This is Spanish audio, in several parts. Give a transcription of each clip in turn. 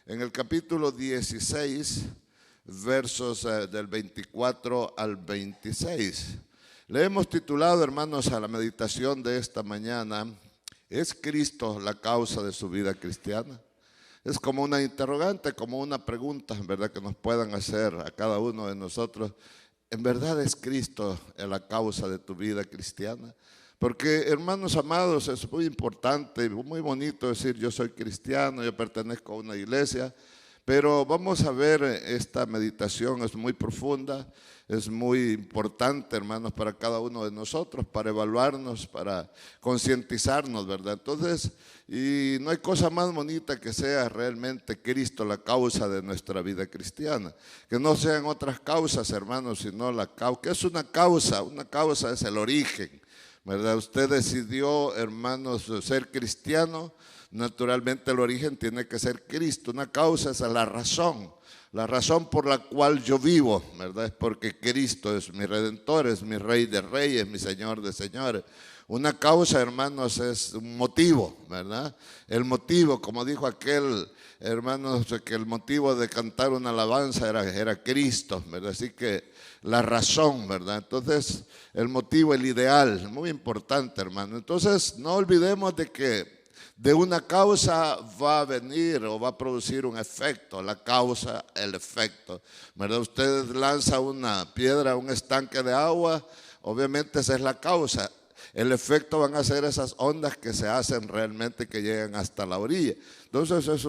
en el capítulo 16, versos del 24 al 26. Le hemos titulado, hermanos, a la meditación de esta mañana, ¿es Cristo la causa de su vida cristiana? Es como una interrogante, como una pregunta, ¿verdad?, que nos puedan hacer a cada uno de nosotros. ¿En verdad es Cristo la causa de tu vida cristiana? Porque, hermanos amados, es muy importante, muy bonito decir yo soy cristiano, yo pertenezco a una iglesia, pero vamos a ver, esta meditación es muy profunda, es muy importante, hermanos, para cada uno de nosotros, para evaluarnos, para concientizarnos, ¿verdad? Entonces, y no hay cosa más bonita que sea realmente Cristo la causa de nuestra vida cristiana. Que no sean otras causas, hermanos, sino la causa. ¿Qué es una causa? Una causa es el origen, ¿verdad? Usted decidió, hermanos, ser cristiano. Naturalmente el origen tiene que ser Cristo. Una causa es la razón por la cual yo vivo, ¿verdad? Es porque Cristo es mi Redentor, es mi Rey de Reyes, mi Señor de Señores. Una causa, hermanos, es un motivo, ¿verdad? El motivo, como dijo aquel, hermanos, que el motivo de cantar una alabanza era Cristo, ¿verdad? Así que la razón, ¿verdad? Entonces, el motivo, el ideal, muy importante, hermano. Entonces, no olvidemos de que de una causa va a venir o va a producir un efecto, la causa, el efecto, ¿verdad? Usted lanza una piedra a un estanque de agua, obviamente esa es la causa. El efecto van a ser esas ondas que se hacen realmente, que llegan hasta la orilla. Entonces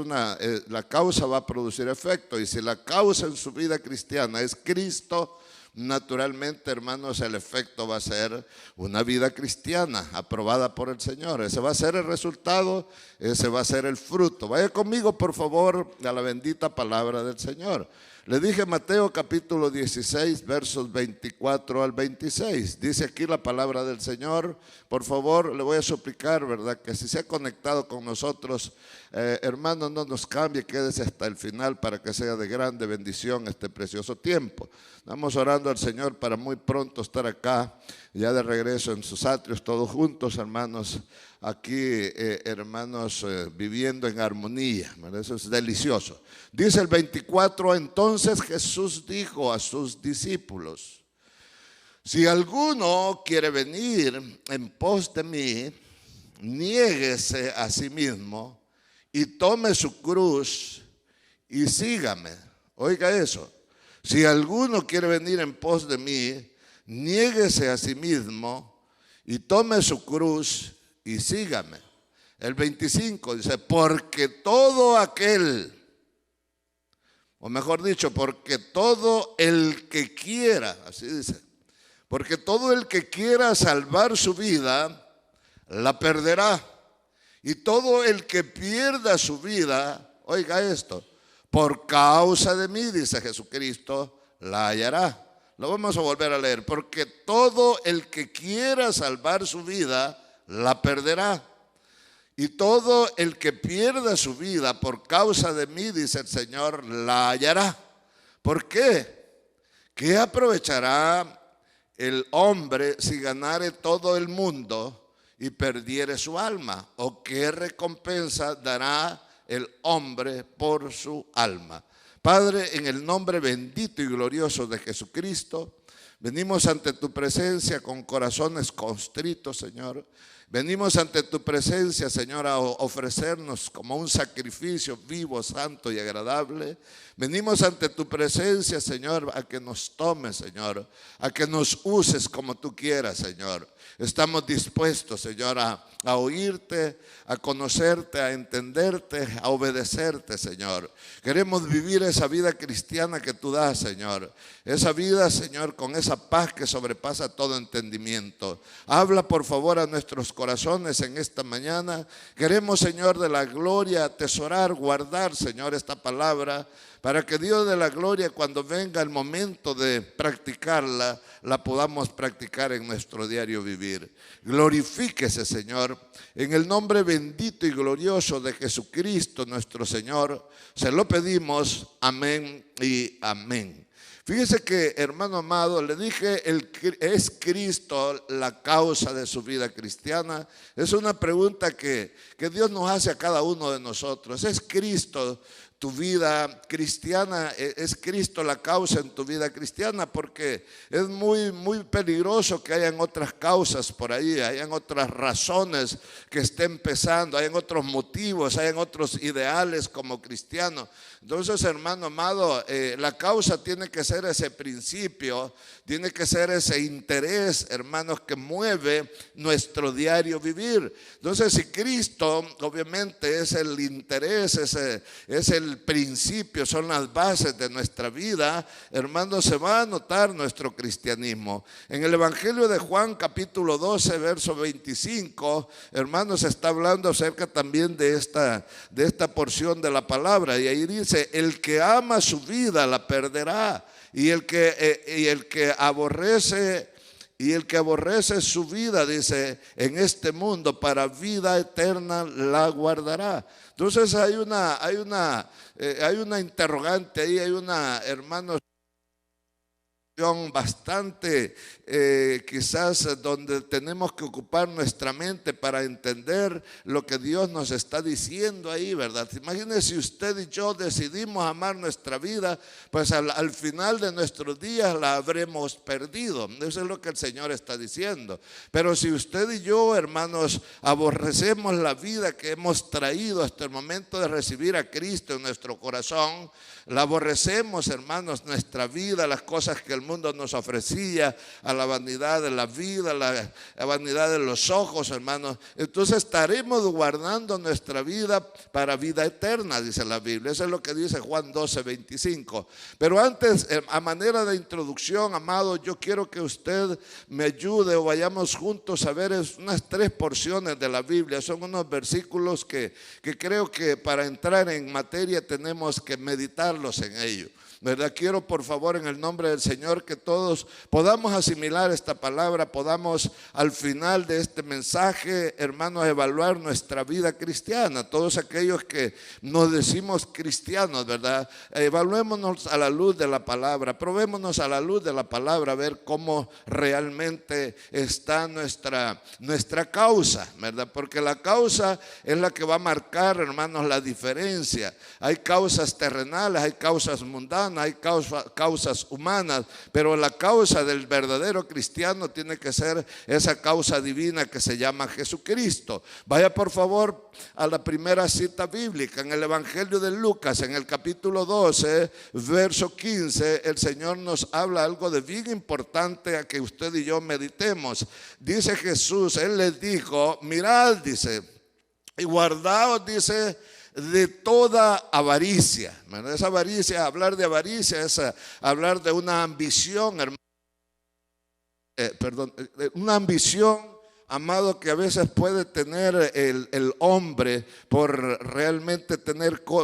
la causa va a producir efecto, y si la causa en su vida cristiana es Cristo, naturalmente, hermanos, el efecto va a ser una vida cristiana aprobada por el Señor. Ese va a ser el resultado, ese va a ser el fruto. Vaya conmigo, por favor, a la bendita palabra del Señor. Le dije Mateo capítulo 16, versos 24 al 26. Dice aquí la palabra del Señor. Por favor, le voy a suplicar, ¿verdad?, que si se ha conectado con nosotros, hermano, no nos cambie, quédese hasta el final para que sea de grande bendición este precioso tiempo. Estamos orando al Señor para muy pronto estar acá, ya de regreso en sus atrios, todos juntos, hermanos, aquí, hermanos, viviendo en armonía, ¿verdad? Eso es delicioso. Dice el 24, entonces Jesús dijo a sus discípulos: si alguno quiere venir en pos de mí, niéguese a sí mismo y tome su cruz y sígame. Oiga eso. Si alguno quiere venir en pos de mí, niéguese a sí mismo y tome su cruz y sígame. El 25 dice, porque todo aquel, o mejor dicho, porque todo el que quiera, así dice, porque todo el que quiera salvar su vida, la perderá. Y todo el que pierda su vida, oiga esto, por causa de mí, dice Jesucristo, la hallará. Lo vamos a volver a leer. Porque todo el que quiera salvar su vida, la perderá. Y todo el que pierda su vida por causa de mí, dice el Señor, la hallará. ¿Por qué? ¿Qué aprovechará el hombre si ganare todo el mundo y perdiere su alma? ¿O qué recompensa dará el hombre por su alma? Padre, en el nombre bendito y glorioso de Jesucristo, venimos ante tu presencia con corazones constritos, Señor. Venimos ante tu presencia, Señor, a ofrecernos como un sacrificio vivo, santo y agradable. Venimos ante tu presencia, Señor, a que nos tomes, Señor, a que nos uses como tú quieras, Señor. Estamos dispuestos, Señor, a oírte, a conocerte, a entenderte, a obedecerte, Señor. Queremos vivir esa vida cristiana que tú das, Señor. Esa vida, Señor, con esa paz que sobrepasa todo entendimiento. Habla, por favor, a nuestros corazones en esta mañana. Queremos, Señor de la gloria, atesorar, guardar, Señor, esta palabra, para que Dios de la gloria, cuando venga el momento de practicarla, la podamos practicar en nuestro diario vivir. Glorifíquese, Señor, en el nombre bendito y glorioso de Jesucristo nuestro Señor. Se lo pedimos, amén y amén. Fíjese que, hermano amado, le dije, ¿es Cristo la causa de su vida cristiana? Es una pregunta que Dios nos hace a cada uno de nosotros. ¿Es Cristo tu vida cristiana, es Cristo la causa en tu vida cristiana, porque es muy peligroso que hayan otras causas por ahí, hayan otras razones que estén empezando, hayan otros motivos, hayan otros ideales como cristiano. Entonces, hermano amado, la causa tiene que ser ese principio, tiene que ser ese interés, hermanos, que mueve nuestro diario vivir. Entonces, si Cristo obviamente es el interés, es el principio, son las bases de nuestra vida, hermanos, se va a notar nuestro cristianismo. En el Evangelio de Juan, capítulo 12, verso 25, hermanos, está hablando acerca también de esta porción de la palabra, y ahí dice: el que ama su vida la perderá, y el que aborrece su vida, dice, en este mundo, para vida eterna la guardará. Entonces hay una interrogante ahí, hay una, hermanos, bastante quizás donde tenemos que ocupar nuestra mente para entender lo que Dios nos está diciendo ahí, ¿verdad? Imagínense si usted y yo decidimos amar nuestra vida, pues al final de nuestros días la habremos perdido. Eso es lo que el Señor está diciendo. Pero si usted y yo, hermanos, aborrecemos la vida que hemos traído hasta el momento de recibir a Cristo en nuestro corazón, la aborrecemos, hermanos, nuestra vida, las cosas que el mundo nos ofrecía, a la vanidad de la vida, la vanidad de los ojos, hermanos, entonces estaremos guardando nuestra vida para vida eterna, dice la Biblia. Eso es lo que dice Juan 12, 25. Pero antes, a manera de introducción, amado, yo quiero que usted me ayude o vayamos juntos a ver unas 3 porciones de la Biblia. Son unos versículos que creo que para entrar en materia tenemos que meditarlos en ello, ¿verdad? Quiero, por favor, en el nombre del Señor, que todos podamos asimilar esta palabra, podamos al final de este mensaje, hermanos, evaluar nuestra vida cristiana. Todos aquellos que nos decimos cristianos, ¿verdad? Evaluémonos a la luz de la palabra, probémonos a la luz de la palabra, a ver cómo realmente está nuestra causa, ¿verdad? Porque la causa es la que va a marcar, hermanos, la diferencia. Hay causas terrenales, hay causas mundanas, hay causas humanas, pero la causa del verdadero cristiano tiene que ser esa causa divina que se llama Jesucristo. Vaya por favor a la primera cita bíblica en el Evangelio de Lucas, en el capítulo 12, verso 15. El Señor nos habla algo de bien importante a que usted y yo meditemos. Dice Jesús, Él les dijo: mirad, dice, y guardaos, dice, de toda avaricia. Esa avaricia, hablar de avaricia es hablar de una ambición, hermano, una ambición, amado, que a veces puede tener el hombre por realmente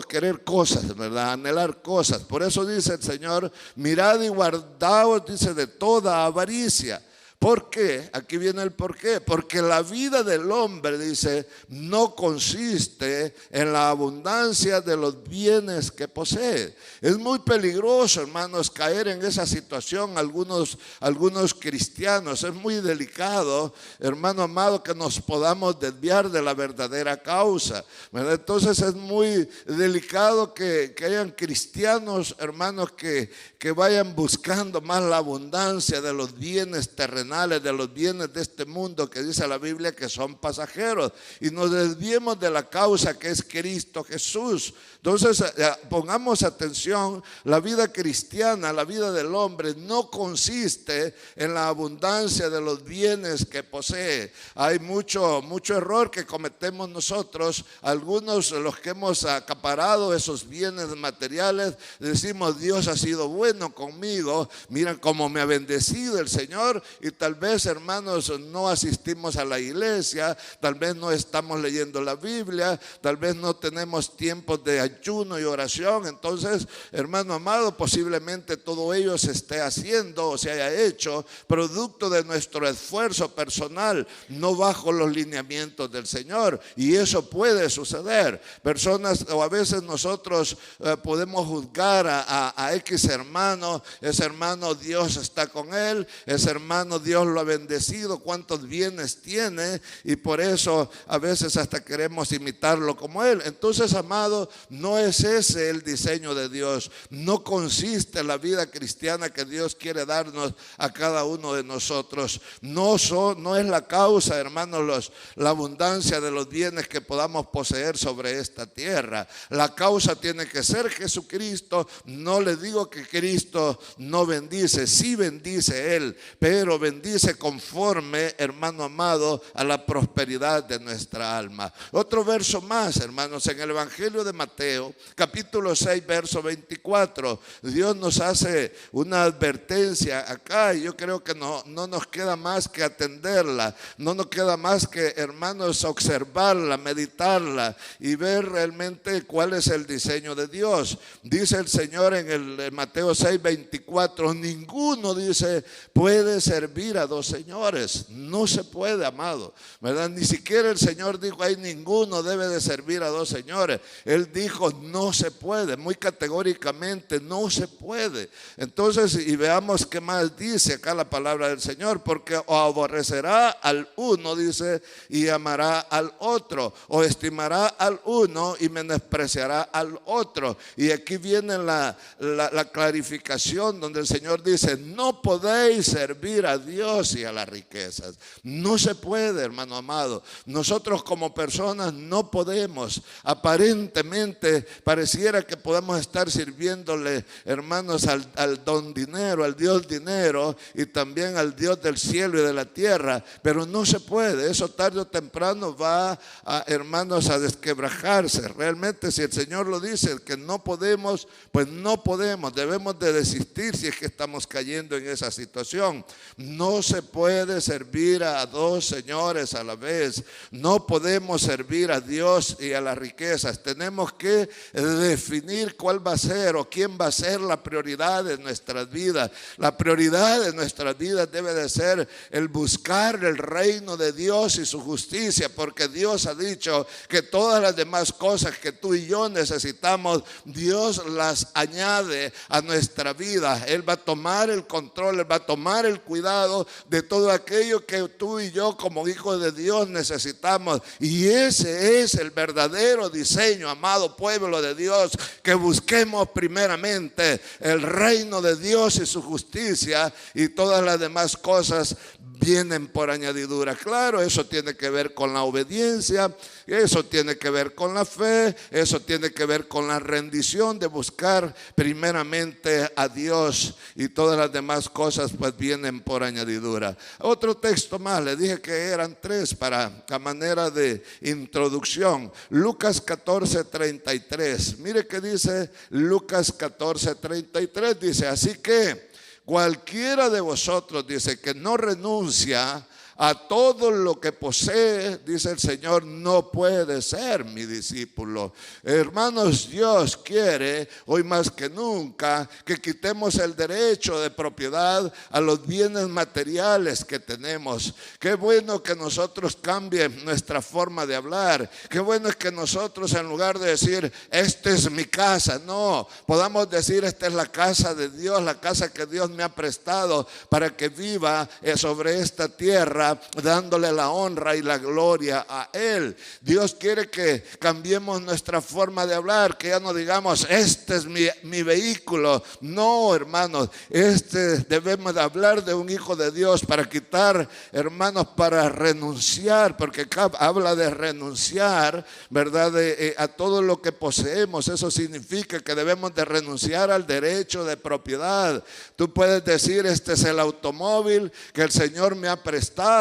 querer cosas, ¿verdad? Anhelar cosas. Por eso dice el Señor: mirad y guardaos, dice, de toda avaricia. ¿Por qué? Aquí viene el por qué. Porque la vida del hombre, dice, no consiste en la abundancia de los bienes que posee. Es muy peligroso, hermanos, caer en esa situación algunos cristianos. Es muy delicado, hermano amado, que nos podamos desviar de la verdadera causa, ¿verdad? Entonces es muy delicado que hayan cristianos, hermanos, que vayan buscando más la abundancia de los bienes terrenales, de los bienes de este mundo, que dice la Biblia que son pasajeros, y nos desviemos de la causa que es Cristo Jesús. Entonces pongamos atención: la vida cristiana, la vida del hombre no consiste en la abundancia de los bienes que posee. Hay mucho error que cometemos nosotros, algunos los que hemos acaparado esos bienes materiales, decimos: Dios ha sido bueno conmigo, miren cómo me ha bendecido el Señor. Y tal vez, hermanos, no asistimos a la iglesia, tal vez no estamos leyendo la Biblia, tal vez no tenemos tiempos de ayuno y oración. Entonces, hermano amado, posiblemente todo ello se esté haciendo o se haya hecho producto de nuestro esfuerzo personal, no bajo los lineamientos del Señor. Y eso puede suceder. Personas, o a veces nosotros podemos juzgar a X hermano: ese hermano Dios está con él, ese hermano Dios Dios lo ha bendecido, cuántos bienes tiene, y por eso a veces hasta queremos imitarlo como Él. Entonces, amado, no es ese el diseño de Dios. No consiste en la vida cristiana que Dios quiere darnos a cada uno de nosotros. No es la causa, hermanos, la abundancia de los bienes que podamos poseer sobre esta tierra. La causa tiene que ser Jesucristo. No le digo que Cristo no bendice, sí bendice Él, pero bendice conforme, hermano amado, a la prosperidad de nuestra alma. Otro verso más, hermanos, en el Evangelio de Mateo, capítulo 6, verso 24, Dios nos hace una advertencia acá, y yo creo que no nos queda más que atenderla, no nos queda más que, hermanos, observarla, meditarla y ver realmente cuál es el diseño de Dios. Dice el Señor en el Mateo 6, 24, ninguno, dice, puede servir a dos señores. No se puede, amado, ¿verdad? Ni siquiera el Señor dijo, ahí ninguno debe de servir a dos señores. Él dijo, no se puede, muy categóricamente, no se puede. Entonces, y veamos qué más dice acá la palabra del Señor, porque o aborrecerá al uno, dice, y amará al otro, o estimará al uno y menospreciará al otro. Y aquí viene la clarificación donde el Señor dice, no podéis servir a Dios y a las riquezas. No se puede, hermano amado. Nosotros como personas no podemos. Aparentemente pareciera que podemos estar sirviéndole, hermanos, al don dinero, al Dios dinero, y también al Dios del cielo y de la tierra, pero no se puede. Eso tarde o temprano va hermanos, a desquebrajarse. Realmente, si el Señor lo dice que no podemos, pues no podemos. Debemos de desistir si es que estamos cayendo en esa situación. No se puede servir a dos señores a la vez. No podemos servir a Dios y a las riquezas. Tenemos que definir cuál va a ser o quién va a ser la prioridad de nuestras vidas. La prioridad de nuestras vidas debe de ser el buscar el reino de Dios y su justicia, porque Dios ha dicho que todas las demás cosas que tú y yo necesitamos, Dios las añade a nuestra vida. Él va a tomar el control, Él va a tomar el cuidado de todo aquello que tú y yo como hijos de Dios necesitamos. Y ese es el verdadero diseño, amado pueblo de Dios, que busquemos primeramente el reino de Dios y su justicia, y todas las demás cosas vienen por añadidura. Claro, eso tiene que ver con la obediencia, eso tiene que ver con la fe, eso tiene que ver con la rendición de buscar primeramente a Dios, y todas las demás cosas pues vienen por añadidura. Otro texto más, le dije que eran tres para la manera de introducción. Lucas 14:33. Mire que dice Lucas 14:33, dice, así que cualquiera de vosotros, dice, que no renuncia a todo lo que posee, dice el Señor, no puede ser mi discípulo. Hermanos, Dios quiere hoy más que nunca que quitemos el derecho de propiedad a los bienes materiales que tenemos. Qué bueno que nosotros cambien nuestra forma de hablar. Qué bueno es que nosotros, en lugar de decir, esta es mi casa, no, podamos decir, esta es la casa de Dios, la casa que Dios me ha prestado para que viva sobre esta tierra, dándole la honra y la gloria a Él. Dios quiere que cambiemos nuestra forma de hablar, que ya no digamos, este es mi vehículo. No, hermanos, debemos de hablar de un hijo de Dios para quitar, hermanos, para renunciar, porque acá habla de renunciar, ¿verdad? A todo lo que poseemos. Eso significa que debemos de renunciar al derecho de propiedad. Tú puedes decir, este es el automóvil que el Señor me ha prestado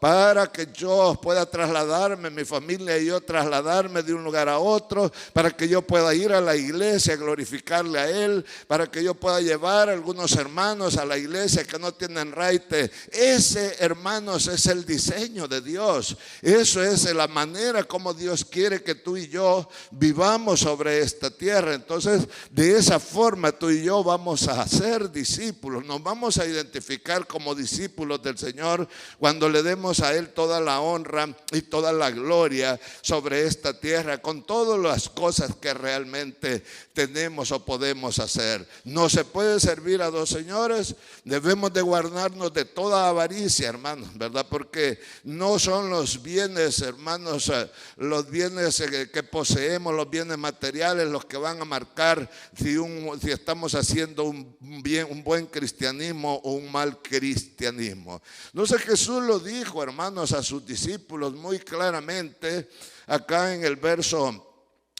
para que yo pueda trasladarme, mi familia y yo trasladarme de un lugar a otro, para que yo pueda ir a la iglesia a glorificarle a Él, para que yo pueda llevar a algunos hermanos a la iglesia que no tienen raite. Ese, hermanos, es el diseño de Dios. Eso es la manera como Dios quiere que tú y yo vivamos sobre esta tierra. Entonces, de esa forma tú y yo vamos a ser discípulos, nos vamos a identificar como discípulos del Señor, cuando le demos a Él toda la honra y toda la gloria sobre esta tierra, con todas las cosas que realmente tenemos o podemos hacer. No se puede servir a dos señores. Debemos de guardarnos de toda avaricia, hermanos, ¿verdad? Porque no son los bienes, hermanos, los bienes que poseemos, los bienes materiales, los que van a marcar si estamos haciendo un buen cristianismo o un mal cristianismo. Entonces Jesús lo dijo, hermanos, a sus discípulos muy claramente. Acá en el verso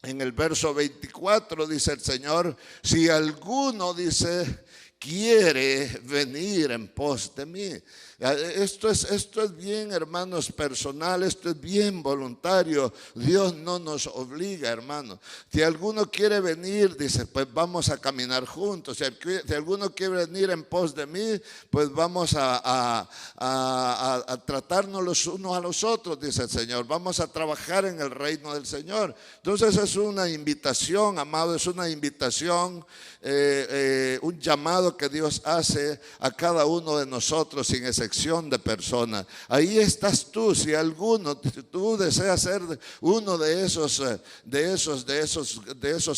24 dice el Señor: si alguno, dice, quiere venir en pos de mí. Esto es bien, hermanos, personal, esto es bien voluntario. Dios no nos obliga, hermanos. Si alguno quiere venir, dice, pues vamos a caminar juntos. Si alguno quiere venir en pos de mí, pues vamos a tratarnos los unos a los otros, dice el Señor. Vamos a trabajar en el reino del Señor. Entonces es una invitación, amado, es una invitación, un llamado que Dios hace a cada uno de nosotros sin excepción de personas. Ahí estás tú. Si tú deseas ser uno de esos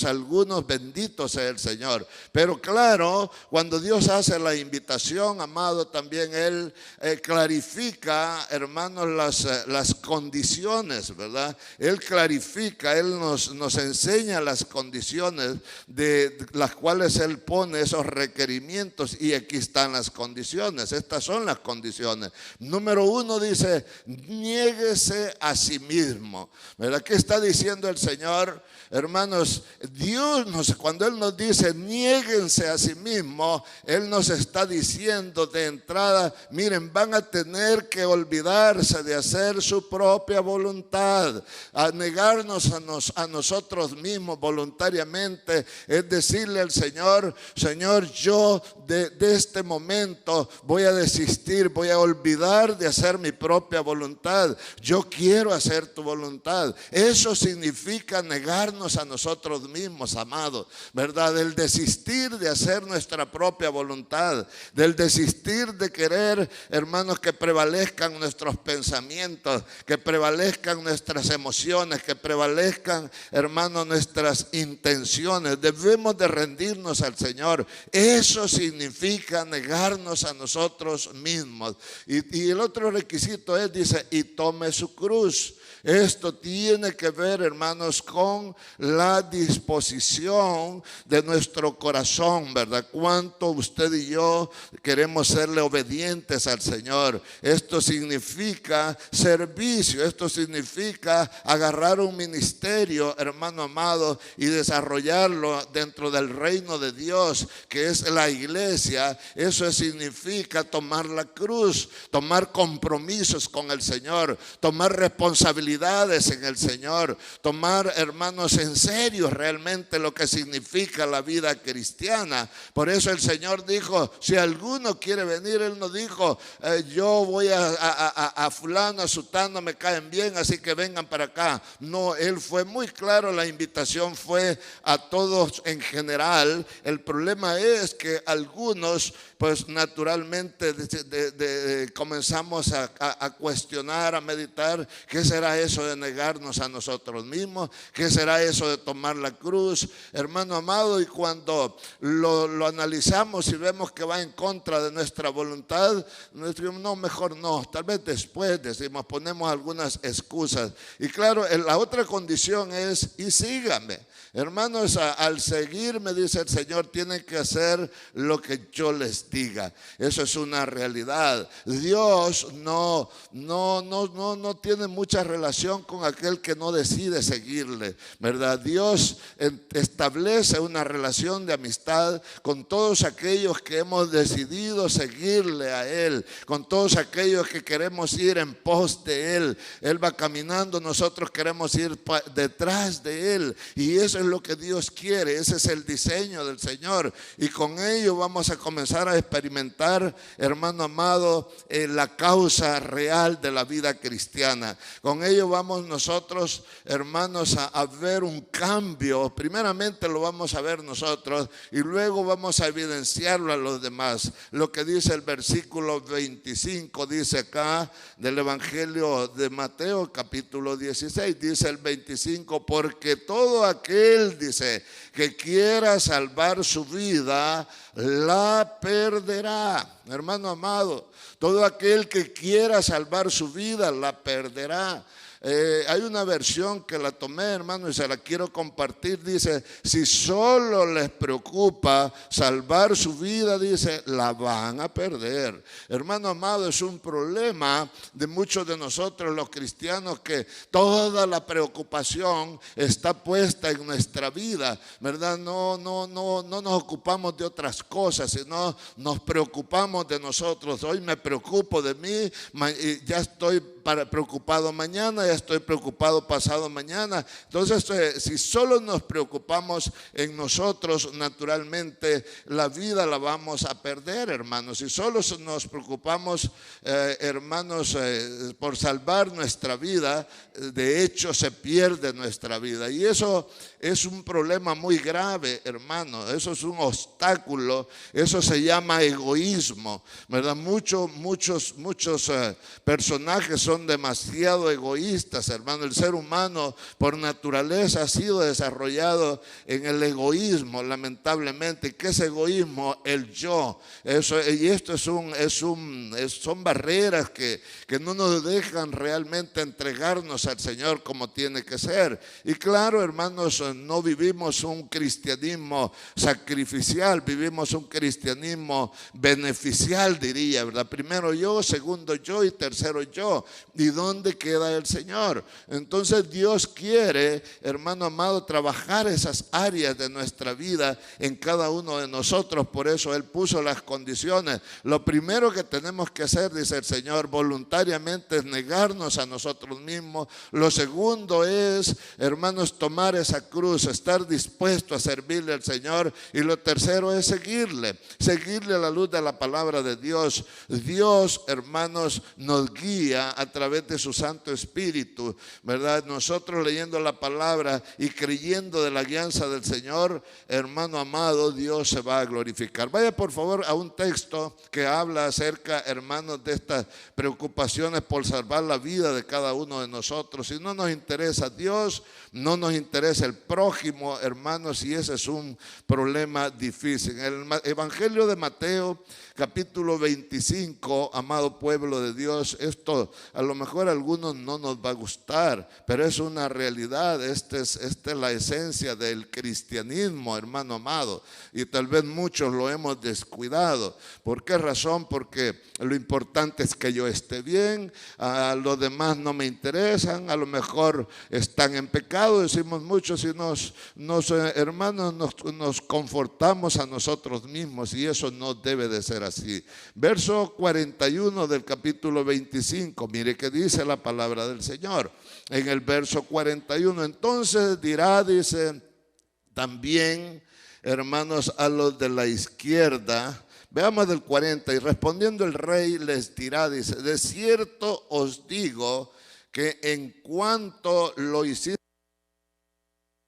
algunos, bendito sea el Señor. Pero claro, cuando Dios hace la invitación, amado, también Él clarifica, hermanos, las condiciones, ¿verdad? Él clarifica, Él nos enseña las condiciones de las cuales Él pone esos requerimientos, y aquí están las condiciones. Estas son las condiciones. Número 1 dice: niéguese a sí mismo, ¿verdad? ¿Qué está diciendo el Señor? Hermanos, cuando Él nos dice niéguense a sí mismo, Él nos está diciendo de entrada: miren, van a tener que olvidarse de hacer su propia voluntad, a negarnos a nosotros mismos voluntariamente. Es decirle al Señor: Señor, yo de este momento voy a desistir, voy a olvidar de hacer mi propia voluntad. Yo quiero hacer tu voluntad. Eso significa negarnos a nosotros mismos, amados, ¿verdad? Del desistir de hacer nuestra propia voluntad, del desistir de querer, hermanos, que prevalezcan nuestros pensamientos, que prevalezcan nuestras emociones, que prevalezcan, hermanos, nuestras intenciones. Debemos de rendirnos al Señor. Eso significa negarnos a nosotros mismos. Y el otro requisito es, dice, y tome su cruz. Esto tiene que ver, hermanos, con la disposición de nuestro corazón, ¿verdad? Cuánto usted y yo queremos serle obedientes al Señor. Esto significa servicio, esto significa agarrar un ministerio, hermano amado, y desarrollarlo dentro del reino de Dios, que es la iglesia. Eso significa tomar la cruz, tomar compromisos con el Señor, tomar responsabilidades en el Señor, tomar, hermanos, en serio realmente lo que significa la vida cristiana. Por eso el Señor dijo: si alguno quiere venir, Él no dijo yo voy a fulano, a sutano, me caen bien, así que vengan para acá. No, Él fue muy claro, la invitación fue a todos en general. El problema es que algunos, pues naturalmente comenzamos a cuestionar, a meditar: ¿qué será eso de negarnos a nosotros mismos? ¿Qué será eso de tomar la cruz? Hermano amado, y cuando lo analizamos y vemos que va en contra de nuestra voluntad, no, mejor no, tal vez después decimos, ponemos algunas excusas. Y claro, la otra condición es: y sígame. Hermanos, al seguirme, dice el Señor, tienen que hacer lo que yo les diga. Eso es una realidad. Dios no tiene mucha relación con aquel que no decide seguirle, ¿verdad? Dios establece una relación de amistad con todos aquellos que hemos decidido seguirle a Él, con todos aquellos que queremos ir en pos de Él. Él va caminando, nosotros queremos ir detrás de Él, y eso es lo que Dios quiere. Ese es el diseño del Señor, y con ello vamos a comenzar a experimentar, hermano amado, la causa real de la vida cristiana. Con ello ello vamos nosotros, hermanos, a ver un cambio. Primeramente lo vamos a ver nosotros y luego vamos a evidenciarlo a los demás. Lo que dice el versículo 25, dice acá del Evangelio de Mateo, capítulo 16, dice el 25, porque todo aquel, dice, que quiera salvar su vida, la perderá. Hermano amado, todo aquel que quiera salvar su vida, la perderá. Hay una versión que la tomé, hermano, y se la quiero compartir. Dice, si solo les preocupa salvar su vida, dice, la van a perder. Hermano amado, es un problema de muchos de nosotros los cristianos, que toda la preocupación está puesta en nuestra vida, ¿verdad? No nos ocupamos de otras cosas, sino nos preocupamos de nosotros. Hoy me preocupo de mí, y ya estoy preocupado mañana, ya estoy preocupado pasado mañana. Entonces, si solo nos preocupamos en nosotros, naturalmente la vida la vamos a perder, hermanos. Si solo nos preocupamos, hermanos, por salvar nuestra vida, de hecho se pierde nuestra vida. Y eso es un problema muy grave, hermano. Eso es un obstáculo. Eso se llama egoísmo, ¿verdad? Muchos personajes son demasiado egoístas, hermano. El ser humano por naturaleza ha sido desarrollado en el egoísmo, lamentablemente. ¿Qué es egoísmo? El yo. Y esto son barreras que no nos dejan realmente entregarnos al Señor como tiene que ser. Y claro, hermanos, no vivimos un cristianismo sacrificial, vivimos un cristianismo beneficial, diría, ¿verdad? Primero yo, segundo yo y tercero yo. ¿Y dónde queda el Señor? Entonces Dios quiere, hermano amado, trabajar esas áreas de nuestra vida en cada uno de nosotros. Por eso Él puso las condiciones. Lo primero que tenemos que hacer, dice el Señor, voluntariamente, es negarnos a nosotros mismos. Lo segundo es, hermanos, tomar esa cruz, estar dispuesto a servirle al Señor. Y lo tercero es seguirle a la luz de la palabra de Dios. Dios, hermanos, nos guía a través de su Santo Espíritu, ¿verdad? Nosotros leyendo la palabra y creyendo de la guianza del Señor, hermano amado, Dios se va a glorificar. Vaya por favor a un texto que habla acerca, hermanos, de estas preocupaciones por salvar la vida de cada uno de nosotros. Si no nos interesa Dios, no nos interesa el prójimo, hermanos, y ese es un problema difícil. En el Evangelio de Mateo, capítulo 25, amado pueblo de Dios, esto a lo mejor a algunos no nos va a gustar, pero es una realidad. Esta es la esencia del cristianismo, hermano amado, y tal vez muchos lo hemos descuidado. ¿Por qué razón? Porque lo importante es que yo esté bien, a los demás no me interesan, a lo mejor están en pecado, decimos muchos, y hermanos, nos confortamos a nosotros mismos, y eso no debe de ser así. Verso 41 del capítulo 25, mire que dice la palabra del Señor. En el verso 41, entonces dirá, dice, también, hermanos, a los de la izquierda. Veamos del 40, y respondiendo el rey les dirá, dice, de cierto os digo que en cuanto lo hiciste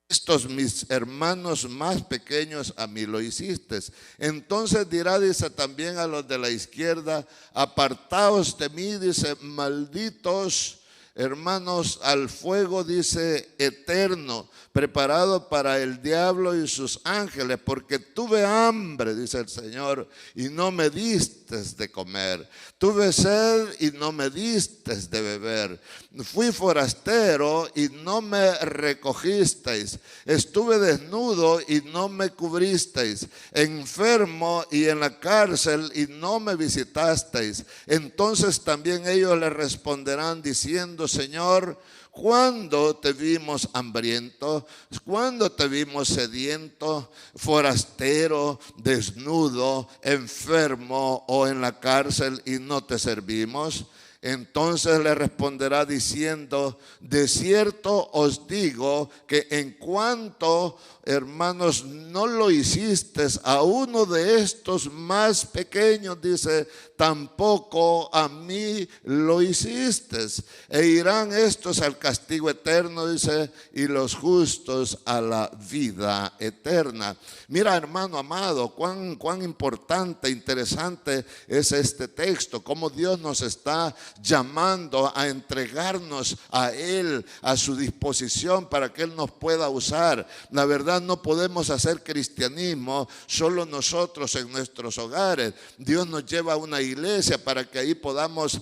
estos mis hermanos más pequeños, a mí lo hiciste. Entonces dirá, dice, también a los de la izquierda, apartaos de mí, dice, malditos, hermanos, al fuego, dice, eterno, preparado para el diablo y sus ángeles, porque tuve hambre, dice el Señor, y no me distes de comer. Tuve sed y no me distes de beber. Fui forastero y no me recogisteis. Estuve desnudo y no me cubristeis. Enfermo y en la cárcel y no me visitasteis. Entonces también ellos le responderán diciendo, Señor, ¿cuándo te vimos hambriento? ¿Cuándo te vimos sediento, forastero, desnudo, enfermo o en la cárcel y no te servimos? Entonces le responderá diciendo: de cierto os digo que en cuanto, hermanos, no lo hiciste a uno de estos más pequeños, dice, tampoco a mí lo hiciste. E irán estos al castigo eterno, dice, y los justos a la vida eterna. Mira, hermano amado, cuán importante, interesante es este texto, cómo Dios nos está llamando a entregarnos a Él, a su disposición, para que Él nos pueda usar. La verdad, no podemos hacer cristianismo solo nosotros en nuestros hogares. Dios nos lleva a una iglesia para que ahí podamos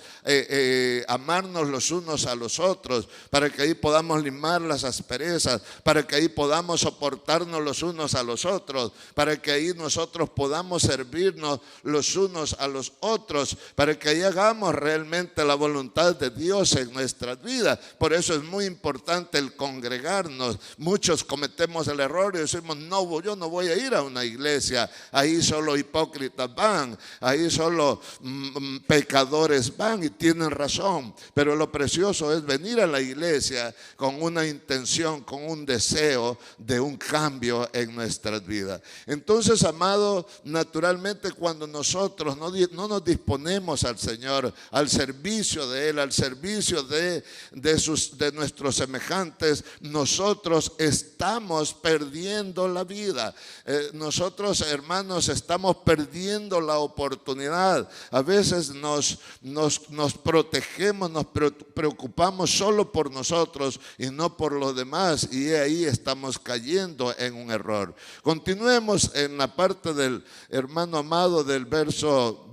amarnos los unos a los otros, para que ahí podamos limar las asperezas, para que ahí podamos soportarnos los unos a los otros, para que ahí nosotros podamos servirnos los unos a los otros, para que ahí hagamos realmente la voluntad de Dios en nuestras vidas. Por eso es muy importante el congregarnos. Muchos cometemos el error y decimos: no, yo no voy a ir a una iglesia, ahí solo hipócritas van, ahí solo pecadores van, y tienen razón. Pero lo precioso es venir a la iglesia con una intención, con un deseo de un cambio en nuestras vidas. Entonces, amado, naturalmente cuando nosotros no nos disponemos al Señor, al servicio de Él, al servicio de nuestros semejantes, nosotros estamos perdiendo la vida. Nosotros, hermanos, estamos perdiendo la oportunidad. A veces nos protegemos, nos preocupamos solo por nosotros y no por los demás, y ahí estamos cayendo en un error. Continuemos en la parte del hermano amado del verso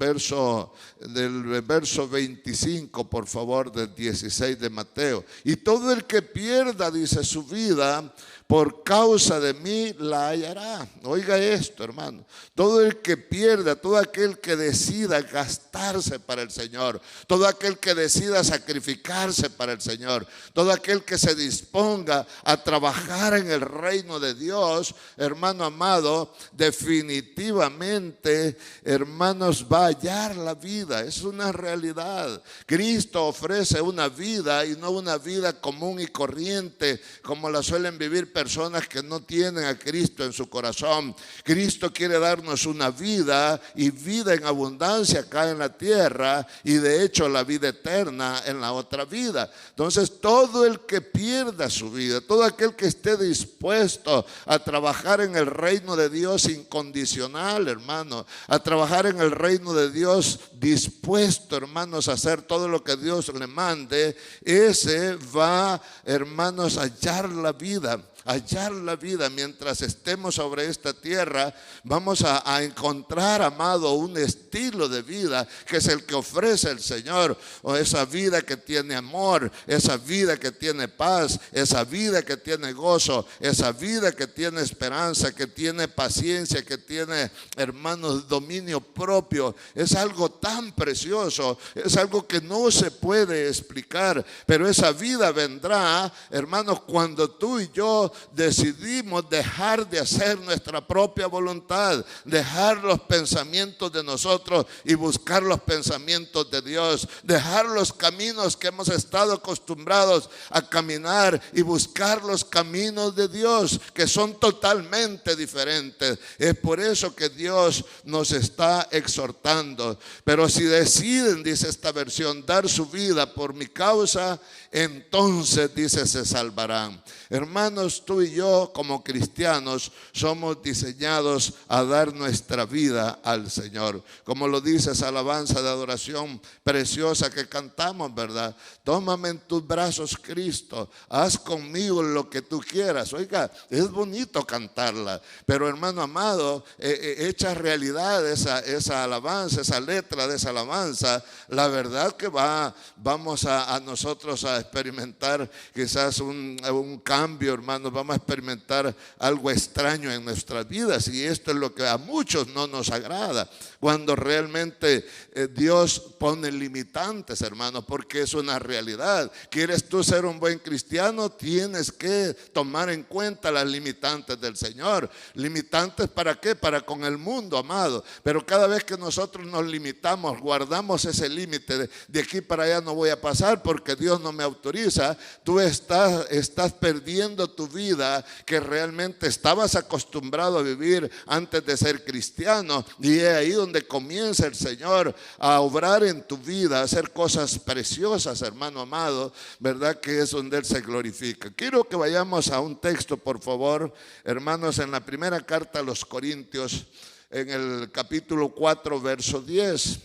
25, por favor, del 16 de Mateo. Y todo el que pierda, dice, su vida por causa de mí la hallará. Oiga esto, hermano. Todo el que pierda, todo aquel que decida gastarse para el Señor, todo aquel que decida sacrificarse para el Señor, todo aquel que se disponga a trabajar en el reino de Dios, hermano amado, definitivamente, hermanos, va a hallar la vida. Es una realidad. Cristo ofrece una vida, y no una vida común y corriente como la suelen vivir personas que no tienen a Cristo en su corazón. Cristo quiere darnos una vida, y vida en abundancia acá en la tierra, y de hecho la vida eterna en la otra vida. Entonces, todo el que pierda su vida, todo aquel que esté dispuesto a trabajar en el reino de Dios incondicional, hermano, a trabajar en el reino de Dios dispuesto, hermanos, a hacer todo lo que Dios le mande, ese va, hermanos, a hallar la vida. Hallar la vida. Mientras estemos sobre esta tierra, vamos a encontrar, amado, un estilo de vida que es el que ofrece el Señor, o esa vida que tiene amor, esa vida que tiene paz, esa vida que tiene gozo, esa vida que tiene esperanza, que tiene paciencia, que tiene, hermanos, dominio propio. Es algo tan precioso, es algo que no se puede explicar, pero esa vida vendrá, hermanos, cuando tú y yo decidimos dejar de hacer nuestra propia voluntad, dejar los pensamientos de nosotros y buscar los pensamientos de Dios, dejar los caminos que hemos estado acostumbrados a caminar y buscar los caminos de Dios, que son totalmente diferentes. Es por eso que Dios nos está exhortando. Pero si deciden, dice esta versión, dar su vida por mi causa, entonces, dice, se salvarán. Hermanos, tú y yo como cristianos somos diseñados a dar nuestra vida al Señor. Como lo dice esa alabanza de adoración preciosa que cantamos, ¿verdad? Tómame en tus brazos, Cristo, haz conmigo lo que tú quieras. Oiga, es bonito cantarla, pero hermano amado, hecha realidad esa alabanza, esa letra de esa alabanza, la verdad que vamos a nosotros a experimentar quizás un cambio, hermanos, hermanos, vamos a experimentar algo extraño en nuestras vidas, y esto es lo que a muchos no nos agrada, cuando realmente Dios pone limitantes, hermanos, porque es una realidad. ¿Quieres tú ser un buen cristiano? Tienes que tomar en cuenta las limitantes del Señor. ¿Limitantes para qué? Para con el mundo, amado. Pero cada vez que nosotros nos limitamos, guardamos ese límite de aquí para allá no voy a pasar porque Dios no me autoriza, tú estás perdiendo tu vida que realmente estabas acostumbrado a vivir antes de ser cristiano, y es ahí donde comienza el Señor a obrar en tu vida, a hacer cosas preciosas, hermano amado, ¿verdad? Que es donde Él se glorifica. Quiero que vayamos a un texto, por favor, hermanos, en la primera carta a los Corintios, en el capítulo 4, verso 10.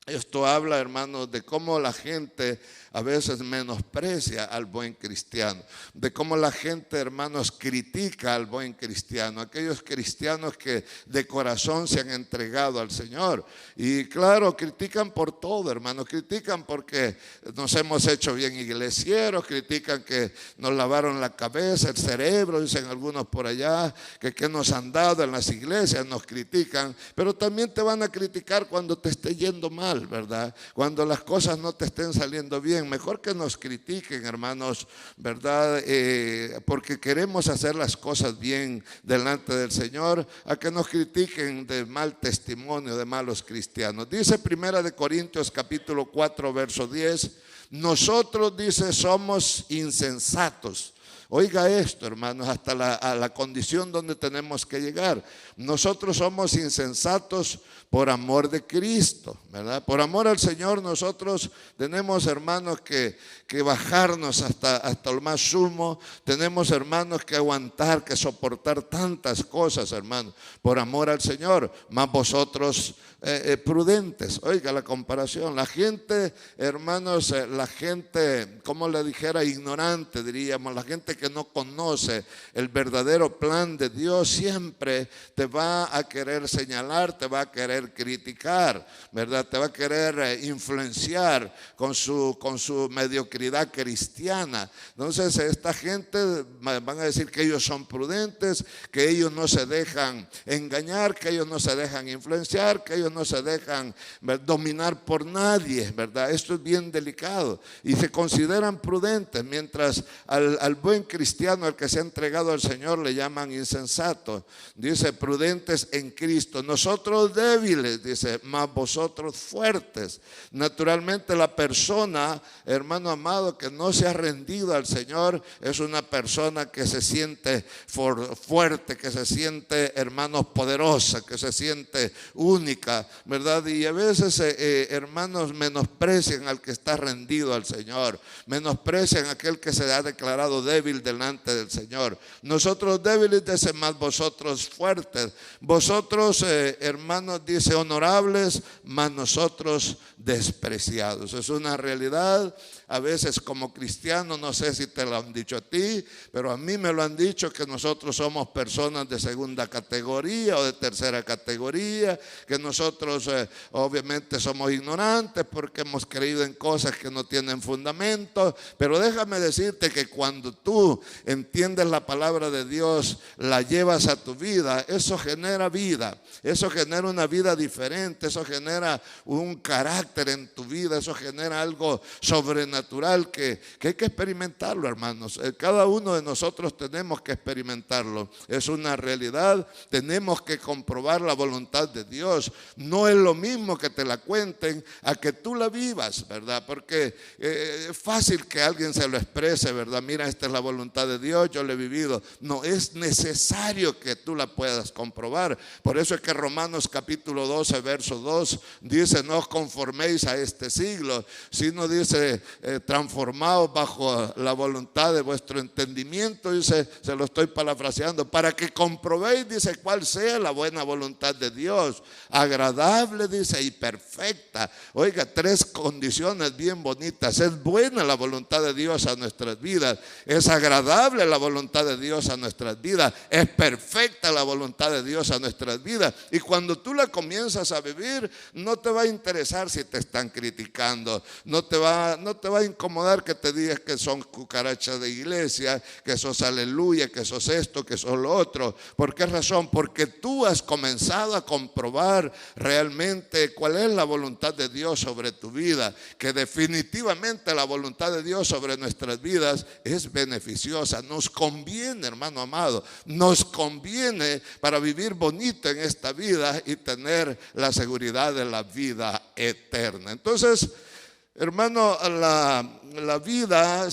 Esto habla, hermanos, de cómo la gente a veces menosprecia al buen cristiano, de cómo la gente, hermanos, critica al buen cristiano, aquellos cristianos que de corazón se han entregado al Señor. Y claro, critican por todo, hermanos, critican porque nos hemos hecho bien iglesieros, critican que nos lavaron la cabeza, el cerebro, dicen algunos por allá, que nos han dado en las iglesias, nos critican, pero también te van a criticar cuando te esté yendo mal, ¿verdad? Cuando las cosas no te estén saliendo bien. Mejor que nos critiquen, hermanos, ¿verdad? Porque queremos hacer las cosas bien delante del Señor, a que nos critiquen de mal testimonio de malos cristianos. Dice Primera de Corintios capítulo 4, verso 10, nosotros, dice, somos insensatos. Oiga esto, hermanos, hasta a la condición donde tenemos que llegar. Nosotros somos insensatos por amor de Cristo, ¿verdad? Por amor al Señor nosotros tenemos, hermanos, que bajarnos hasta lo más sumo. Tenemos, hermanos, que aguantar, que soportar tantas cosas, hermanos, por amor al Señor. Más vosotros prudentes. Oiga la comparación. La gente, hermanos, la gente, como le dijera, ignorante, diríamos, la gente que no conoce el verdadero plan de Dios, siempre te va a querer señalar, te va a querer criticar, ¿verdad? Te va a querer influenciar con su mediocridad cristiana. Entonces esta gente van a decir que ellos son prudentes, que ellos no se dejan engañar, que ellos no se dejan influenciar, que ellos no se dejan dominar por nadie, ¿verdad? Esto es bien delicado y se consideran prudentes, mientras al buen cristiano, al que se ha entregado al Señor, le llaman insensato. Dice, prudentes en Cristo, nosotros débiles, dice, mas vosotros fuertes. Naturalmente la persona, hermano amado, que no se ha rendido al Señor, es una persona que se siente fuerte, que se siente, hermanos, poderosa, que se siente única, ¿verdad? Y a veces, hermanos, menosprecian al que está rendido al Señor, menosprecian a aquel que se ha declarado débil delante del Señor. Nosotros débiles, dice, más vosotros fuertes. Vosotros, hermanos, dice, honorables, más nosotros despreciados. Es una realidad. A veces como cristianos, no sé si te lo han dicho a ti, pero a mí me lo han dicho, que nosotros somos personas de segunda categoría o de tercera categoría, que nosotros obviamente somos ignorantes porque hemos creído en cosas que no tienen fundamento. Pero déjame decirte que cuando tú entiendes la palabra de Dios, la llevas a tu vida, eso genera vida, eso genera una vida diferente, eso genera un carácter en tu vida, eso genera algo sobrenatural que hay que experimentarlo, hermanos. Cada uno de nosotros tenemos que experimentarlo. Es una realidad. Tenemos que comprobar la voluntad de Dios. No es lo mismo que te la cuenten a que tú la vivas, ¿verdad? Porque es fácil que alguien se lo exprese, ¿verdad? Mira, esta es la voluntad de Dios, yo la he vivido. No, es necesario que tú la puedas comprobar. Por eso es que Romanos capítulo 12, verso 2 dice, no os conforméis a este siglo, sino dice, transformados bajo la voluntad de vuestro entendimiento, dice, se lo estoy parafraseando, para que comprobéis, dice, cuál sea la buena voluntad de Dios, agradable, dice, y perfecta. Oiga, tres condiciones bien bonitas. Es buena la voluntad de Dios a nuestras vidas, es agradable agradable la voluntad de Dios a nuestras vidas, es perfecta la voluntad de Dios a nuestras vidas. Y cuando tú la comienzas a vivir, no te va a interesar si te están criticando, no te va a incomodar que te digas que son cucarachas de iglesia, que sos aleluya, que sos esto, que sos lo otro. ¿Por qué razón? Porque tú has comenzado a comprobar realmente cuál es la voluntad de Dios sobre tu vida, que definitivamente la voluntad de Dios sobre nuestras vidas es beneficiosa. Nos conviene, hermano amado, nos conviene para vivir bonito en esta vida y tener la seguridad de la vida eterna. Entonces, hermano, la vida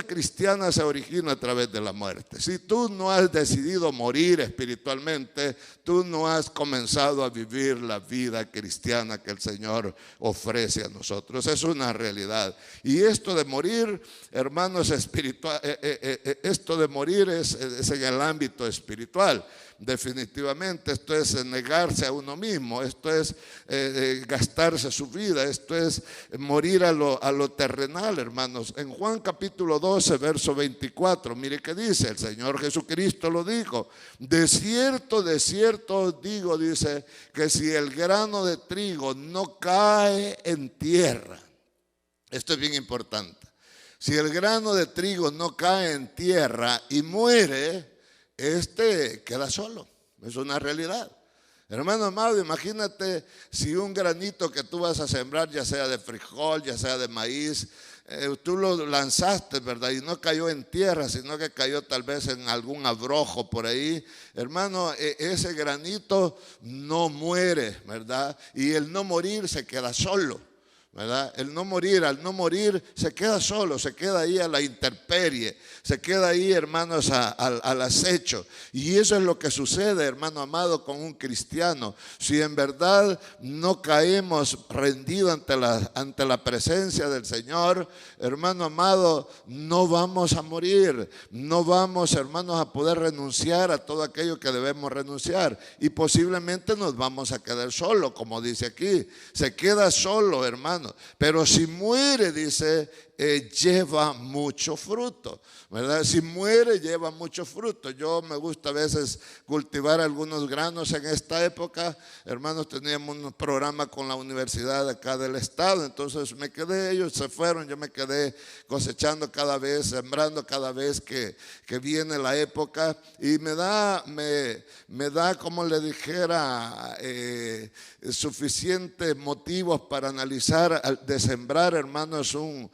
cristiana se origina a través de la muerte. Si tú no has decidido morir espiritualmente, tú no has comenzado a vivir la vida cristiana que el Señor ofrece a nosotros. Es una realidad. Y esto de morir, hermanos, esto de morir es en el ámbito espiritual. Definitivamente, esto es negarse a uno mismo, esto es gastarse su vida, esto es morir a lo terrenal, hermanos. En Juan capítulo 12, verso 24, mire qué dice, el Señor Jesucristo lo dijo: de cierto os digo, dice, que si el grano de trigo no cae en tierra, esto es bien importante, si el grano de trigo no cae en tierra y muere, queda solo. Es una realidad. Hermano amado, imagínate si un granito que tú vas a sembrar, ya sea de frijol, ya sea de maíz, tú lo lanzaste, ¿verdad? Y no cayó en tierra, sino que cayó tal vez en algún abrojo por ahí. Hermano, ese granito no muere, ¿verdad? Y el no morir se queda solo, ¿verdad? El no morir, al no morir se queda solo, se queda ahí a la intemperie, se queda ahí, hermanos, al acecho. Y eso es lo que sucede, hermano amado, con un cristiano. Si en verdad no caemos rendidos ante la presencia del Señor, hermano amado, no vamos a morir, no vamos, hermanos, a poder renunciar a todo aquello que debemos renunciar, y posiblemente nos vamos a quedar solos, como dice aquí, se queda solo, hermano. Pero si muere, dice, lleva mucho fruto, ¿verdad? Si muere, lleva mucho fruto. Yo me gusta a veces cultivar algunos granos en esta época. Hermanos, teníamos un programa con la universidad acá del estado, entonces me quedé, ellos se fueron, yo me quedé cosechando cada vez, sembrando cada vez que viene la época, y me da, como le dijera, suficientes motivos para analizar de sembrar, hermanos, un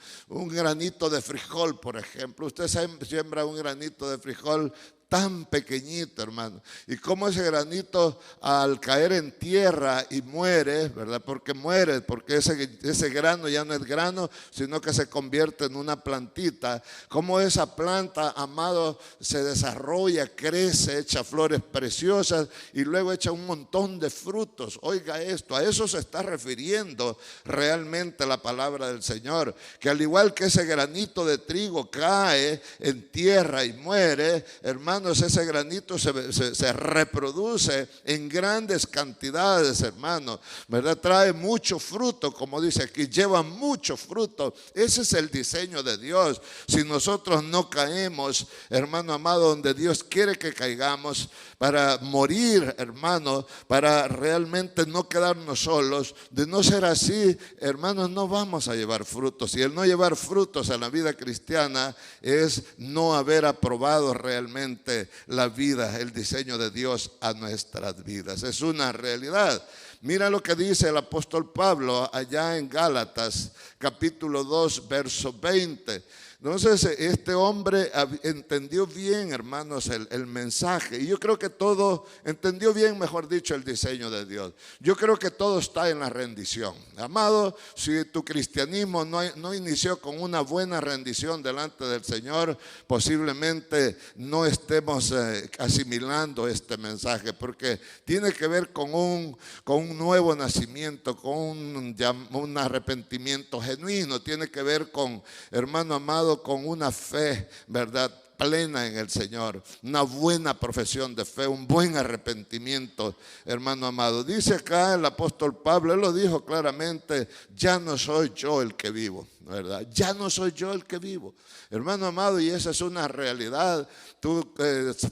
granito de frijol, por ejemplo. Usted siembra un granito de frijol tan pequeñito, hermano, y como ese granito al caer en tierra y muere, ¿verdad? Porque muere, porque ese grano ya no es grano, sino que se convierte en una plantita. Como esa planta, amado, se desarrolla, crece, echa flores preciosas y luego echa un montón de frutos. Oiga esto, a eso se está refiriendo realmente la palabra del Señor, que al igual que ese granito de trigo cae en tierra y muere, hermano, ese granito se reproduce en grandes cantidades, hermano, ¿verdad? Trae mucho fruto, como dice aquí, lleva mucho fruto. Ese es el diseño de Dios. Si nosotros no caemos, hermano amado, donde Dios quiere que caigamos, para morir, hermano, para realmente no quedarnos solos, de no ser así, hermanos, no vamos a llevar frutos. Y el no llevar frutos en la vida cristiana es no haber aprobado realmente la vida, el diseño de Dios a nuestras vidas. Es una realidad. Mira lo que dice el apóstol Pablo allá en Gálatas capítulo 2 verso 20. Entonces este hombre entendió bien, hermanos, el mensaje, y yo creo que todo, entendió bien, mejor dicho, el diseño de Dios. Yo creo que todo está en la rendición. Amado, si tu cristianismo no inició con una buena rendición delante del Señor, posiblemente no estemos asimilando este mensaje, porque tiene que ver con un nuevo nacimiento, con un arrepentimiento genuino, tiene que ver con, hermano amado, con una fe, ¿verdad?, plena en el Señor, una buena profesión de fe, un buen arrepentimiento, hermano amado. Dice acá el apóstol Pablo, él lo dijo claramente: ya no soy yo el que vivo. ¿verdad? Ya no soy yo el que vivo. Hermano amado, y esa es una realidad. Tú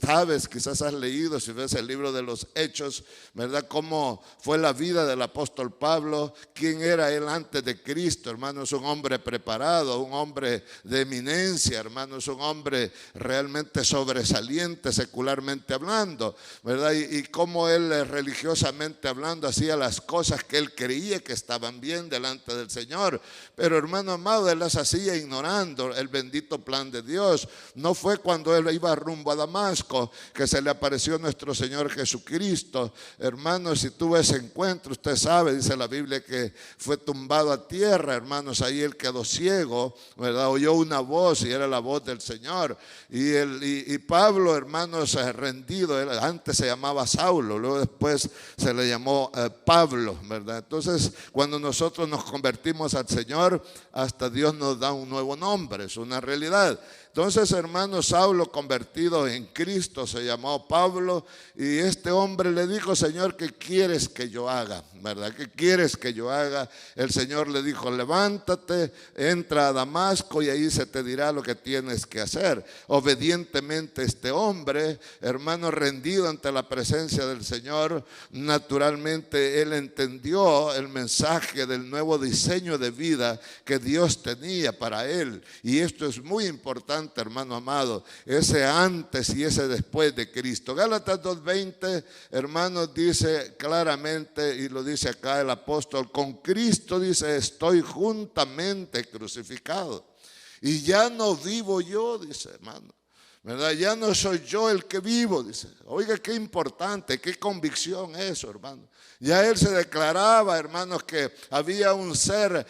sabes, quizás has leído, si ves el libro de los Hechos, ¿verdad? Cómo fue la vida del apóstol Pablo, quién era él antes de Cristo, hermano. Es un hombre preparado, un hombre de eminencia, hermano. Es un hombre realmente sobresaliente, secularmente hablando, ¿verdad? Y cómo él religiosamente hablando hacía las cosas que él creía que estaban bien delante del Señor. Pero hermano amado, él las hacía ignorando el bendito plan de Dios. No fue cuando él iba rumbo a Damasco que se le apareció nuestro Señor Jesucristo. Hermanos, si tuvo ese encuentro, usted sabe, dice la Biblia, que fue tumbado a tierra, hermanos. Ahí él quedó ciego, ¿verdad? Oyó una voz y era la voz del Señor. Y Pablo, hermanos, rendido, él antes se llamaba Saulo, luego después se le llamó Pablo, ¿verdad? Entonces, cuando nosotros nos convertimos al Señor, hasta Dios nos da un nuevo nombre, es una realidad. Entonces, hermano, Saulo, convertido en Cristo, se llamó Pablo, y este hombre le dijo: Señor, ¿qué quieres que yo haga? ¿Verdad? ¿Qué quieres que yo haga? El Señor le dijo: levántate, entra a Damasco y ahí se te dirá lo que tienes que hacer. Obedientemente este hombre, hermano, rendido ante la presencia del Señor, naturalmente él entendió el mensaje del nuevo diseño de vida que Dios tenía para él. Y esto es muy importante, hermano amado, ese antes y ese después de Cristo. Gálatas 2:20, hermanos, dice claramente, y lo dice acá el apóstol: con Cristo, dice, estoy juntamente crucificado. Y ya no vivo yo, dice, hermano, ¿verdad? Ya no soy yo el que vivo, dice. Oiga, qué importante, qué convicción eso, hermano. Ya él se declaraba, hermanos, que había un ser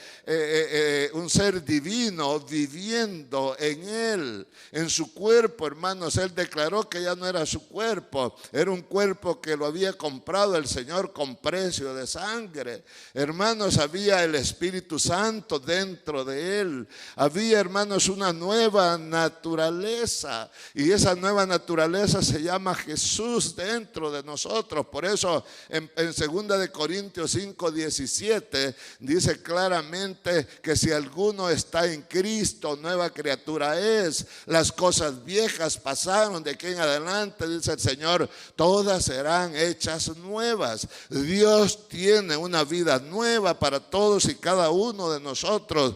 divino viviendo en él, en su cuerpo, hermanos. Él declaró que ya no era su cuerpo, era un cuerpo que lo había comprado el Señor con precio de sangre. Hermanos, había el Espíritu Santo dentro de él. Había, hermanos, una nueva naturaleza, y esa nueva naturaleza se llama Jesús dentro de nosotros. Por eso en 2 de Corintios 5:17 dice claramente que si alguno está en Cristo, nueva criatura es. Las cosas viejas pasaron, de aquí en adelante, dice el Señor, todas serán hechas nuevas. Dios tiene una vida nueva para todos y cada uno de nosotros.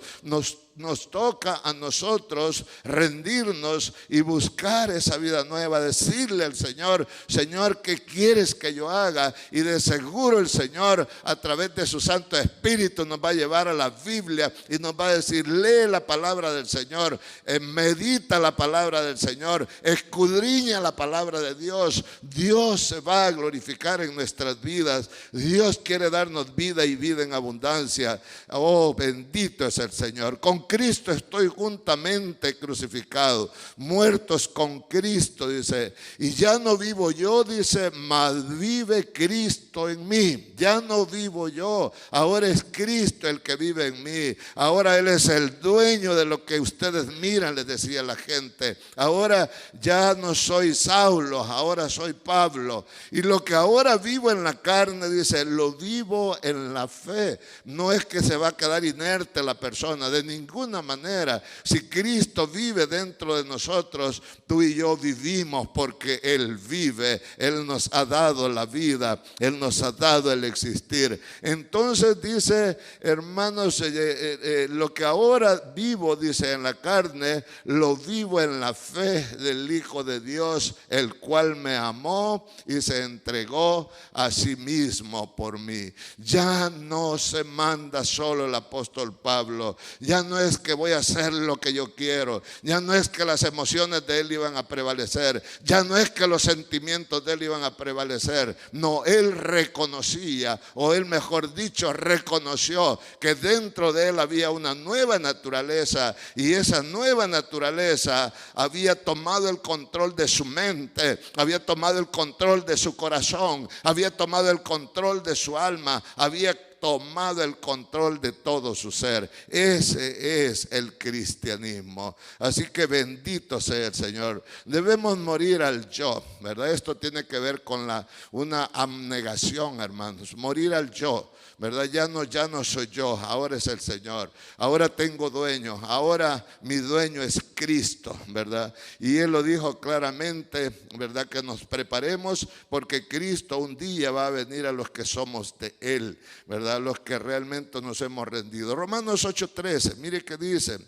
Nos toca a nosotros rendirnos y buscar esa vida nueva, decirle al Señor: Señor, ¿qué quieres que yo haga? Y de seguro el Señor, a través de su Santo Espíritu, nos va a llevar a la Biblia y nos va a decir: lee la palabra del Señor, medita la palabra del Señor, escudriña la palabra de Dios. Dios se va a glorificar en nuestras vidas. Dios quiere darnos vida y vida en abundancia. Oh, bendito es el Señor. Con Cristo estoy juntamente crucificado, muertos con Cristo, dice. Y ya no vivo yo, dice, mas vive Cristo en mí. Ya no vivo yo, ahora es Cristo el que vive en mí. Ahora Él es el dueño de lo que ustedes miran, les decía la gente. Ahora ya no soy Saulo, ahora soy Pablo. Y lo que ahora vivo en la carne, dice, lo vivo en la fe. No es que se va a quedar inerte la persona, de ninguna manera. Si Cristo vive dentro de nosotros, tú y yo vivimos porque Él vive. Él nos ha dado la vida, Él nos ha dado el existir. Entonces dice, hermanos, lo que ahora vivo, dice, en la carne, lo vivo en la fe del Hijo de Dios, el cual me amó y se entregó a sí mismo por mí. Ya no se manda solo el apóstol Pablo. Ya no es que voy a hacer lo que yo quiero. Ya no es que las emociones de él iban a prevalecer. Ya no es que los sentimientos de él iban a prevalecer. No, él reconocía, o él mejor dicho, reconoció que dentro de él había una nueva naturaleza, y esa nueva naturaleza había tomado el control de su mente, había tomado el control de su corazón, había tomado el control de su alma, había tomado el control de todo su ser. Ese es el cristianismo. Así que bendito sea el Señor. Debemos morir al yo, ¿verdad? Esto tiene que ver con una abnegación, hermanos. Morir al yo, ¿verdad? Ya no soy yo, ahora es el Señor. Ahora tengo dueño, ahora mi dueño es Cristo, ¿verdad? Y Él lo dijo claramente, ¿verdad? Que nos preparemos porque Cristo un día va a venir a los que somos de Él, ¿verdad? Los que realmente nos hemos rendido. Romanos 8:13, mire que dice,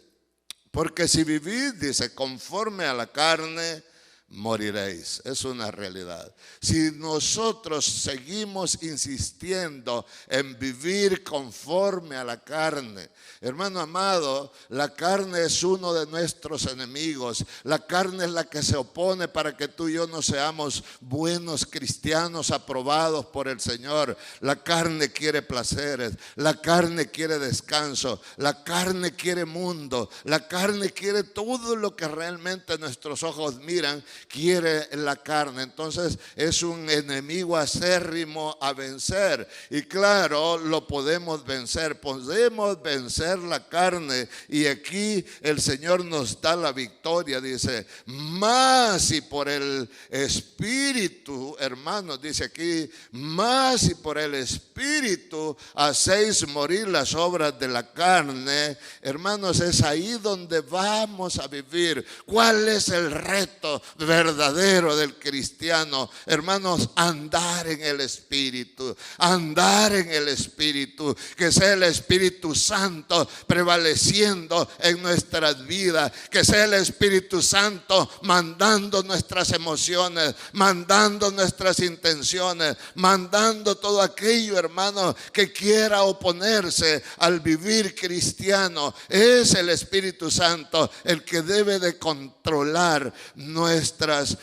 porque si vivís, dice, conforme a la carne, moriréis. Es una realidad. Si nosotros seguimos insistiendo en vivir conforme a la carne, hermano amado, la carne es uno de nuestros enemigos. La carne es la que se opone para que tú y yo no seamos buenos cristianos aprobados por el Señor. La carne quiere placeres, la carne quiere descanso, la carne quiere mundo, la carne quiere todo lo que realmente nuestros ojos miran. Quiere la carne. Entonces es un enemigo acérrimo a vencer. Y claro, lo podemos vencer. Podemos vencer la carne. Y aquí el Señor nos da la victoria. Dice, más y por el Espíritu, hermanos, dice aquí, más y por el Espíritu hacéis morir las obras de la carne. Hermanos, es ahí donde vamos a vivir. ¿Cuál es el reto verdadero del cristiano? Hermanos, andar en el Espíritu, andar en el Espíritu, que sea el Espíritu Santo prevaleciendo en nuestras vidas, que sea el Espíritu Santo mandando nuestras emociones, mandando nuestras intenciones, mandando todo aquello, hermano, que quiera oponerse al vivir cristiano. Es el Espíritu Santo el que debe de controlar nuestros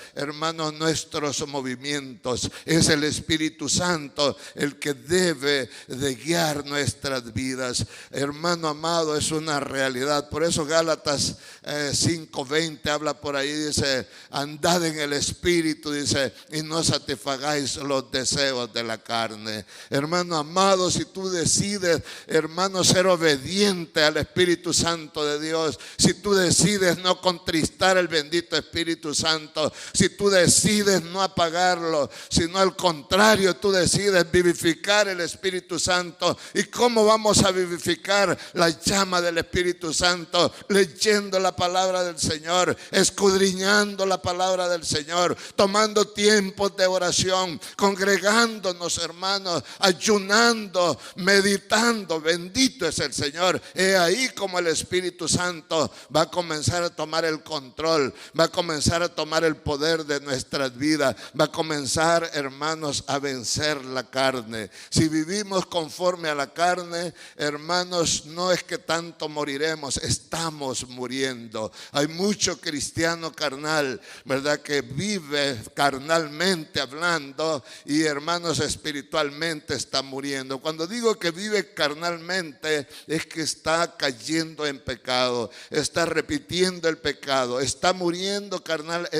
movimientos. Es el Espíritu Santo el que debe de guiar nuestras vidas. Hermano amado, es una realidad. Por eso Gálatas 5:20 habla por ahí, dice, andad en el Espíritu, dice, y no satisfagáis los deseos de la carne. Hermano amado, si tú decides, hermano, ser obediente al Espíritu Santo de Dios, si tú decides no contristar el bendito Espíritu Santo, si tú decides no apagarlo, sino al contrario, tú decides vivificar el Espíritu Santo. ¿Y cómo vamos a vivificar la llama del Espíritu Santo? Leyendo la palabra del Señor, escudriñando la palabra del Señor, tomando tiempos de oración, congregándonos, hermanos, ayunando, meditando. Bendito es el Señor. He ahí como el Espíritu Santo va a comenzar a tomar el control, va a comenzar a tomar el poder de nuestras vidas, va a comenzar, hermanos, a vencer la carne. Si vivimos conforme a la carne, hermanos, no es que tanto moriremos, estamos muriendo. Hay mucho cristiano carnal, ¿verdad?, que vive carnalmente hablando y, hermanos, espiritualmente está muriendo. Cuando digo que vive carnalmente, es que está cayendo en pecado, está repitiendo el pecado, está muriendo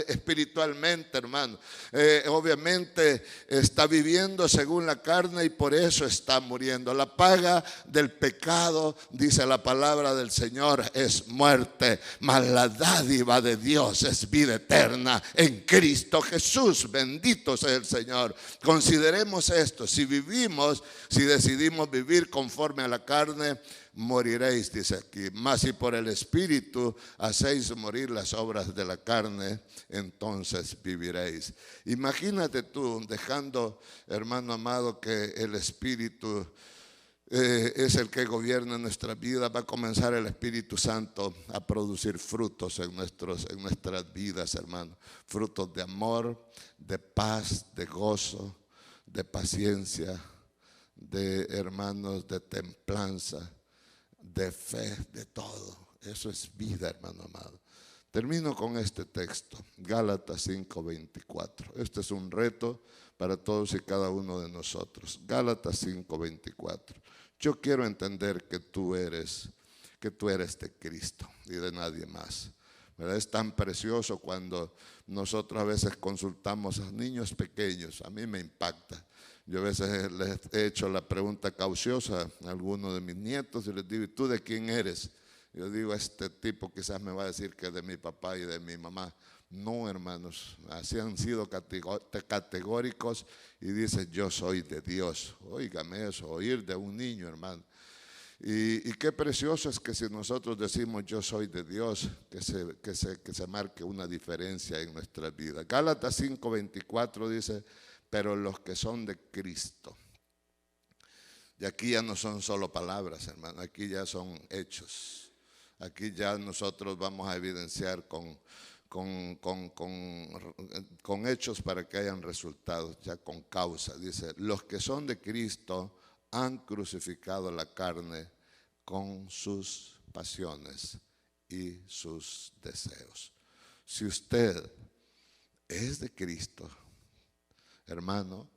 espiritualmente, hermano. Obviamente está viviendo según la carne y por eso está muriendo. La paga del pecado, dice la palabra del Señor, es muerte, mas la dádiva de Dios es vida eterna en Cristo Jesús. Bendito sea el Señor. Consideremos esto: si decidimos vivir conforme a la carne, moriréis, dice aquí. Mas si por el Espíritu hacéis morir las obras de la carne, entonces viviréis. Imagínate tú dejando, hermano amado, que el Espíritu es el que gobierna nuestra vida. Va a comenzar el Espíritu Santo a producir frutos en nuestras vidas, hermano. Frutos de amor, de paz, de gozo, de paciencia, de, hermanos, de templanza, de fe, de todo. Eso es vida, hermano amado. Termino con este texto, Gálatas 5:24. Este es un reto para todos y cada uno de nosotros. Gálatas 5:24. Yo quiero entender que tú eres de Cristo y de nadie más, ¿verdad? Es tan precioso cuando nosotros a veces consultamos a niños pequeños. A mí me impacta. Yo a veces les he hecho la pregunta cauciosa a algunos de mis nietos y les digo, ¿y tú de quién eres? Yo digo, este tipo quizás me va a decir que es de mi papá y de mi mamá. No, hermanos, así han sido categóricos y dicen, yo soy de Dios. Óigame eso, oír de un niño, hermano. Y qué precioso es que si nosotros decimos yo soy de Dios, que se marque una diferencia en nuestra vida. Gálatas 5:24 dice, pero los que son de Cristo. Y aquí ya no son solo palabras, hermano, aquí ya son hechos. Aquí ya nosotros vamos a evidenciar con hechos para que hayan resultados, ya con causa. Dice, los que son de Cristo han crucificado la carne con sus pasiones y sus deseos. Si usted es de Cristo, hermano,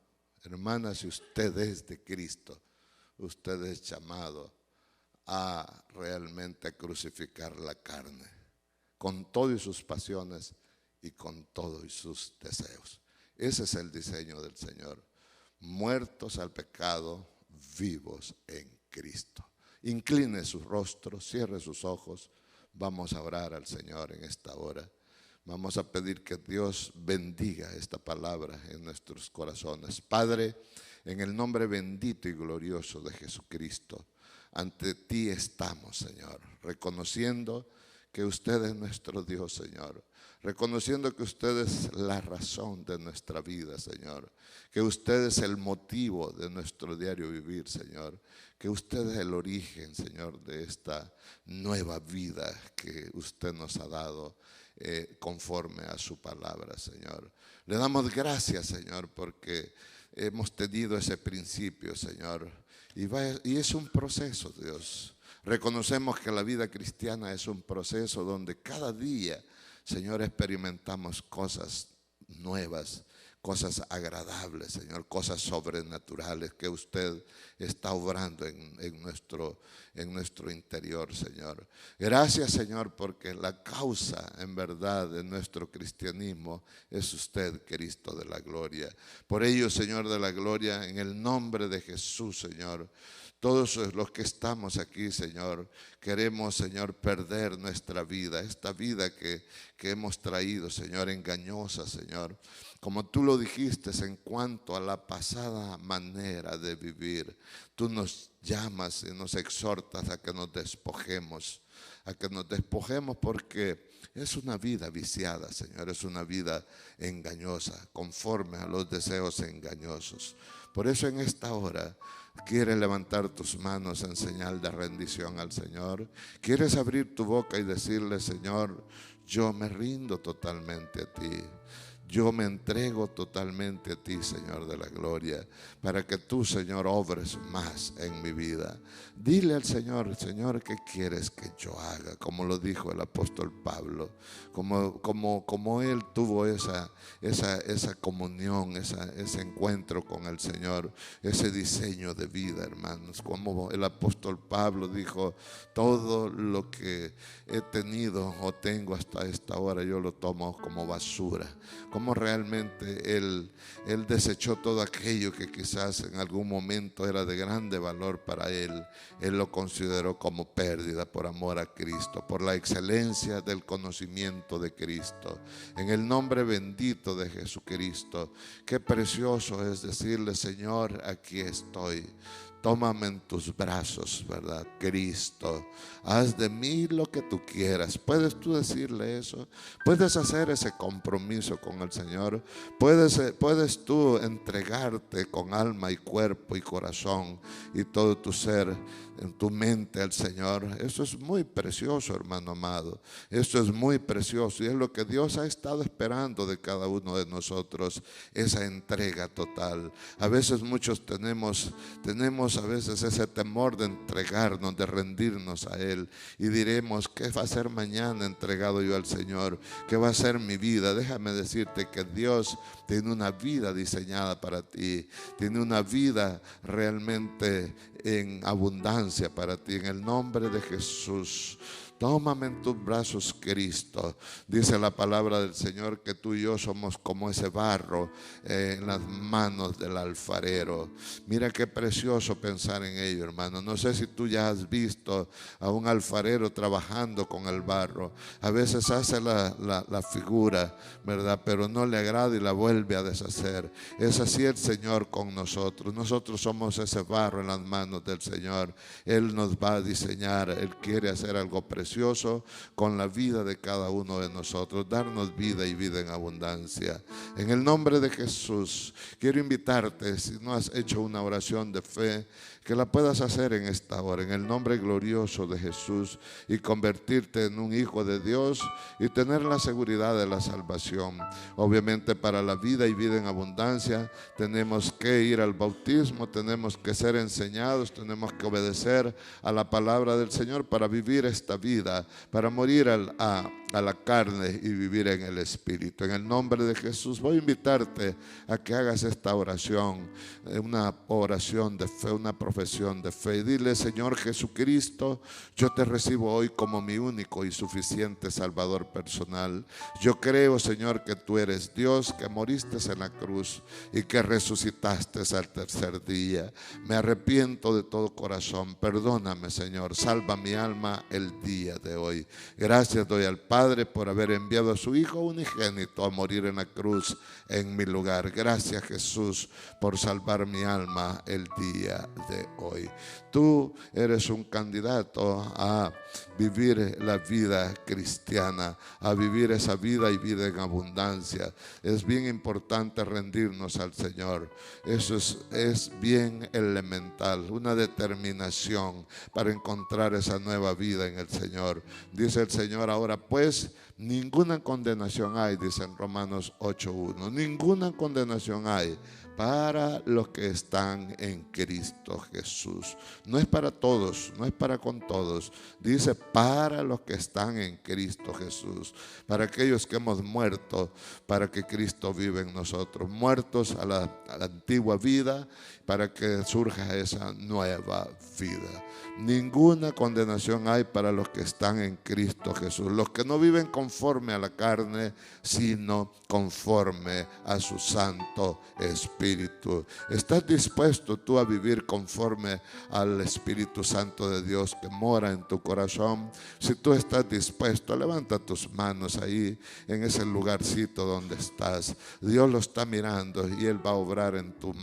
hermana, si usted es de Cristo, usted es llamado a realmente crucificar la carne con todo y sus pasiones y con todo y sus deseos. Ese es el diseño del Señor. Muertos al pecado, vivos en Cristo. Incline su rostro, cierre sus ojos. Vamos a orar al Señor en esta hora. Vamos a pedir que Dios bendiga esta palabra en nuestros corazones. Padre, en el nombre bendito y glorioso de Jesucristo, ante ti estamos, Señor, reconociendo que usted es nuestro Dios, Señor. Reconociendo que usted es la razón de nuestra vida, Señor. Que usted es el motivo de nuestro diario vivir, Señor. Que usted es el origen, Señor, de esta nueva vida que usted nos ha dado conforme a su palabra, Señor. Le damos gracias, Señor, porque hemos tenido ese principio, Señor. Y es un proceso, Dios. Reconocemos que la vida cristiana es un proceso donde cada día, Señor, experimentamos cosas nuevas, cosas agradables, Señor, cosas sobrenaturales que usted está obrando en nuestro interior, Señor. Gracias, Señor, porque la causa en verdad de nuestro cristianismo es usted, Cristo de la gloria. Por ello, Señor de la gloria, en el nombre de Jesús, Señor, todos los que estamos aquí, Señor, queremos, Señor, perder nuestra vida, esta vida que hemos traído, Señor, engañosa, Señor. Como tú lo dijiste en cuanto a la pasada manera de vivir, tú nos llamas y nos exhortas a que nos despojemos, porque es una vida viciada, Señor, es una vida engañosa, conforme a los deseos engañosos. Por eso en esta hora quieres levantar tus manos en señal de rendición al Señor. Quieres abrir tu boca y decirle, Señor, yo me rindo totalmente a ti. Yo me entrego totalmente a ti, Señor de la gloria, para que tú, Señor, obres más en mi vida. Dile al Señor, Señor, ¿qué quieres que yo haga? Como lo dijo el apóstol Pablo, como él tuvo esa comunión, ese encuentro con el Señor, ese diseño de vida, hermanos. Como el apóstol Pablo dijo, todo lo que he tenido o tengo hasta esta hora, yo lo tomo como basura. Como realmente él desechó todo aquello que quizás en algún momento era de grande valor para él. Él lo consideró como pérdida por amor a Cristo, por la excelencia del conocimiento de Cristo. En el nombre bendito de Jesucristo, qué precioso es decirle, Señor, aquí estoy. Tómame en tus brazos, ¿verdad? Cristo, haz de mí lo que tú quieras. ¿Puedes tú decirle eso? ¿Puedes hacer ese compromiso con el Señor? ¿Puedes tú entregarte con alma y cuerpo y corazón y todo tu ser, en tu mente al Señor? Eso es muy precioso, hermano amado. Eso es muy precioso y es lo que Dios ha estado esperando de cada uno de nosotros, esa entrega total. A veces muchos tenemos a veces ese temor de entregarnos, de rendirnos a Él, y diremos, ¿qué va a ser mañana entregado yo al Señor? ¿Qué va a ser mi vida? Déjame decirte que Dios tiene una vida diseñada para ti, tiene una vida realmente en abundancia para ti. En el nombre de Jesús, Tómame en tus brazos, Cristo. Dice la palabra del Señor que tú y yo somos como ese barro en las manos del alfarero. Mira qué precioso pensar en ello, hermano. No sé si tú ya has visto a un alfarero trabajando con el barro. A veces hace la figura, ¿verdad? Pero no le agrada y la vuelve a deshacer. Es así el Señor con nosotros. Nosotros somos ese barro en las manos del Señor. Él nos va a diseñar. Él quiere hacer algo precioso con la vida de cada uno de nosotros, darnos vida y vida en abundancia. En el nombre de Jesús, quiero invitarte, si no has hecho una oración de fe, que la puedas hacer en esta hora, en el nombre glorioso de Jesús, y convertirte en un hijo de Dios y tener la seguridad de la salvación. Obviamente, para la vida y vida en abundancia tenemos que ir al bautismo, tenemos que ser enseñados, tenemos que obedecer a la palabra del Señor para vivir esta vida, para morir a la carne y vivir en el Espíritu. En el nombre de Jesús voy a invitarte a que hagas esta oración, una oración de fe, una profesión de fe. Y dile: Señor Jesucristo, yo te recibo hoy como mi único y suficiente Salvador personal. Yo creo, Señor, que tú eres Dios, que moriste en la cruz y que resucitaste al tercer día. Me arrepiento de todo corazón. Perdóname, Señor. Salva mi alma el día de hoy. Gracias doy al Padre por haber enviado a su Hijo unigénito a morir en la cruz en mi lugar. Gracias, Jesús, por salvar mi alma el día de hoy. Tú eres un candidato a vivir la vida cristiana, a vivir esa vida y vida en abundancia. Es bien importante rendirnos al Señor. Eso es bien elemental, una determinación para encontrar esa nueva vida en el Señor. Dice el Señor: ahora pues, ninguna condenación hay, dice en Romanos 8:1. Ninguna condenación hay para los que están en Cristo Jesús. No es para todos, no es para con todos. Dice: para los que están en Cristo Jesús, para aquellos que hemos muerto, para que Cristo vive en nosotros, muertos a la antigua vida, para que surja esa nueva vida. Ninguna condenación hay para los que están en Cristo Jesús, los que no viven conforme a la carne, sino conforme a su Santo Espíritu. ¿Estás dispuesto tú a vivir conforme al Espíritu Santo de Dios que mora en tu corazón? Si tú estás dispuesto, levanta tus manos ahí en ese lugarcito donde estás. Dios lo está mirando y Él va a obrar en tu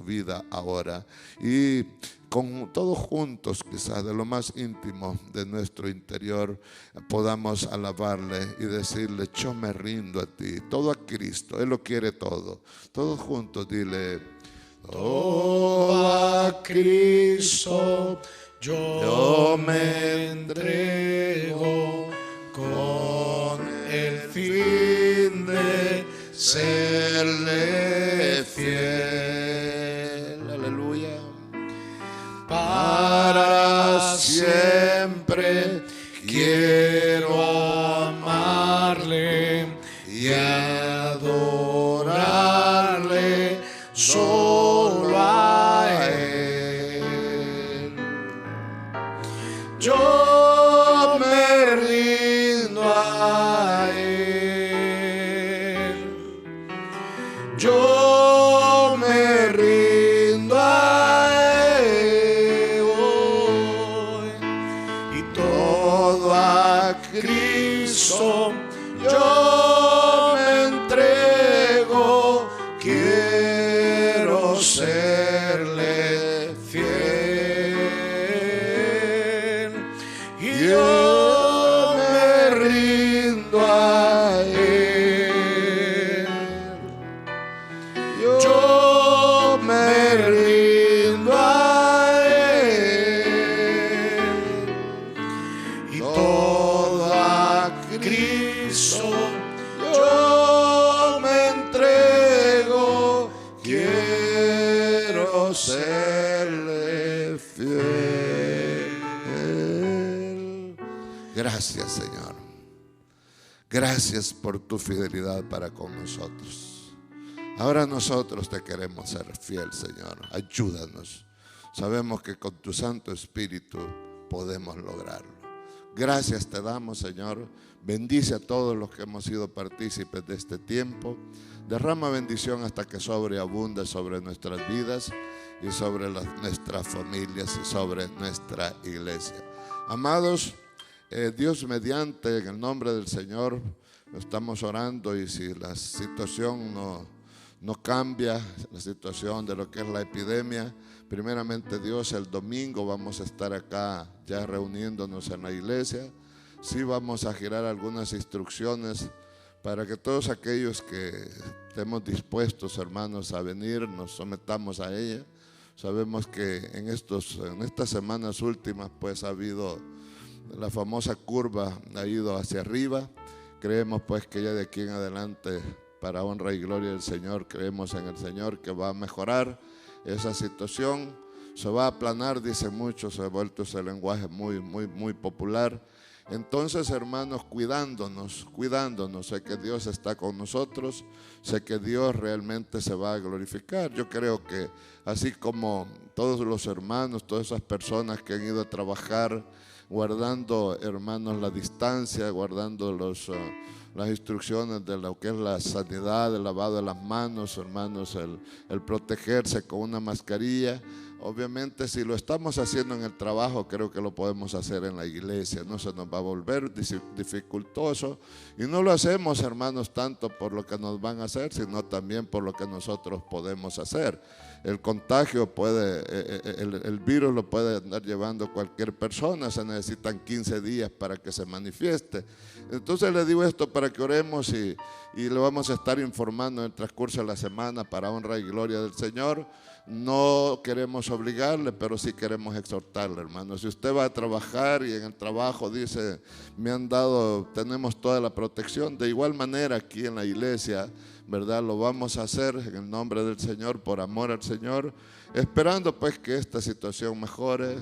vida ahora. Y con todos juntos, quizás de lo más íntimo de nuestro interior, podamos alabarle y decirle: yo me rindo a ti, todo a Cristo. Él lo quiere todo. Todos juntos dile: todo a Cristo yo me entrego, con el fin de serle fiel. Aleluya. Para siempre quiero amarle y adorarle solo a Él. Yo me rindo a Él. Yo me rindo a Él hoy. Y todo a Cristo yo me entrego. Quiero serle fiel. Y yo me rindo a Él. Yo me rindo a Él. Y todo a Cristo yo me entrego. Quiero serle fiel. Gracias, Señor. Gracias por tu fidelidad para con nosotros. Ahora nosotros te queremos ser fiel, Señor. Ayúdanos. Sabemos que con tu Santo Espíritu podemos lograrlo. Gracias te damos, Señor. Bendice a todos los que hemos sido partícipes de este tiempo. Derrama bendición hasta que sobreabunde sobre nuestras vidas y sobre nuestras familias y sobre nuestra iglesia. Amados, Dios mediante, en el nombre del Señor, estamos orando, y si la situación no cambia, la situación de lo que es la epidemia, primeramente Dios, el domingo vamos a estar acá ya reuniéndonos en la iglesia. Sí vamos a girar algunas instrucciones para que todos aquellos que estemos dispuestos, hermanos, a venir, nos sometamos a ella. Sabemos que en estas semanas últimas pues ha habido la famosa curva, ha ido hacia arriba. Creemos pues que ya de aquí en adelante, para honra y gloria del Señor, creemos en el Señor que va a mejorar esa situación. Se va a aplanar, dicen muchos, se ha vuelto ese lenguaje muy popular. Entonces, hermanos, cuidándonos, sé que Dios está con nosotros, sé que Dios realmente se va a glorificar. Yo creo que así como todos los hermanos, todas esas personas que han ido a trabajar guardando, hermanos, la distancia, guardando las instrucciones de lo que es la sanidad, el lavado de las manos, hermanos, el protegerse con una mascarilla. Obviamente, si lo estamos haciendo en el trabajo, creo que lo podemos hacer en la iglesia. No se nos va a volver dificultoso. Y no lo hacemos, hermanos, tanto por lo que nos van a hacer, sino también por lo que nosotros podemos hacer. El contagio el virus lo puede andar llevando cualquier persona. Se necesitan 15 días para que se manifieste. Entonces le digo esto para que oremos y le vamos a estar informando en el transcurso de la semana para honra y gloria del Señor. No queremos obligarle, pero sí queremos exhortarle, hermano. Si usted va a trabajar y en el trabajo dice, tenemos toda la protección, de igual manera aquí en la iglesia, ¿verdad? Lo vamos a hacer en el nombre del Señor, por amor al Señor, esperando pues que esta situación mejore.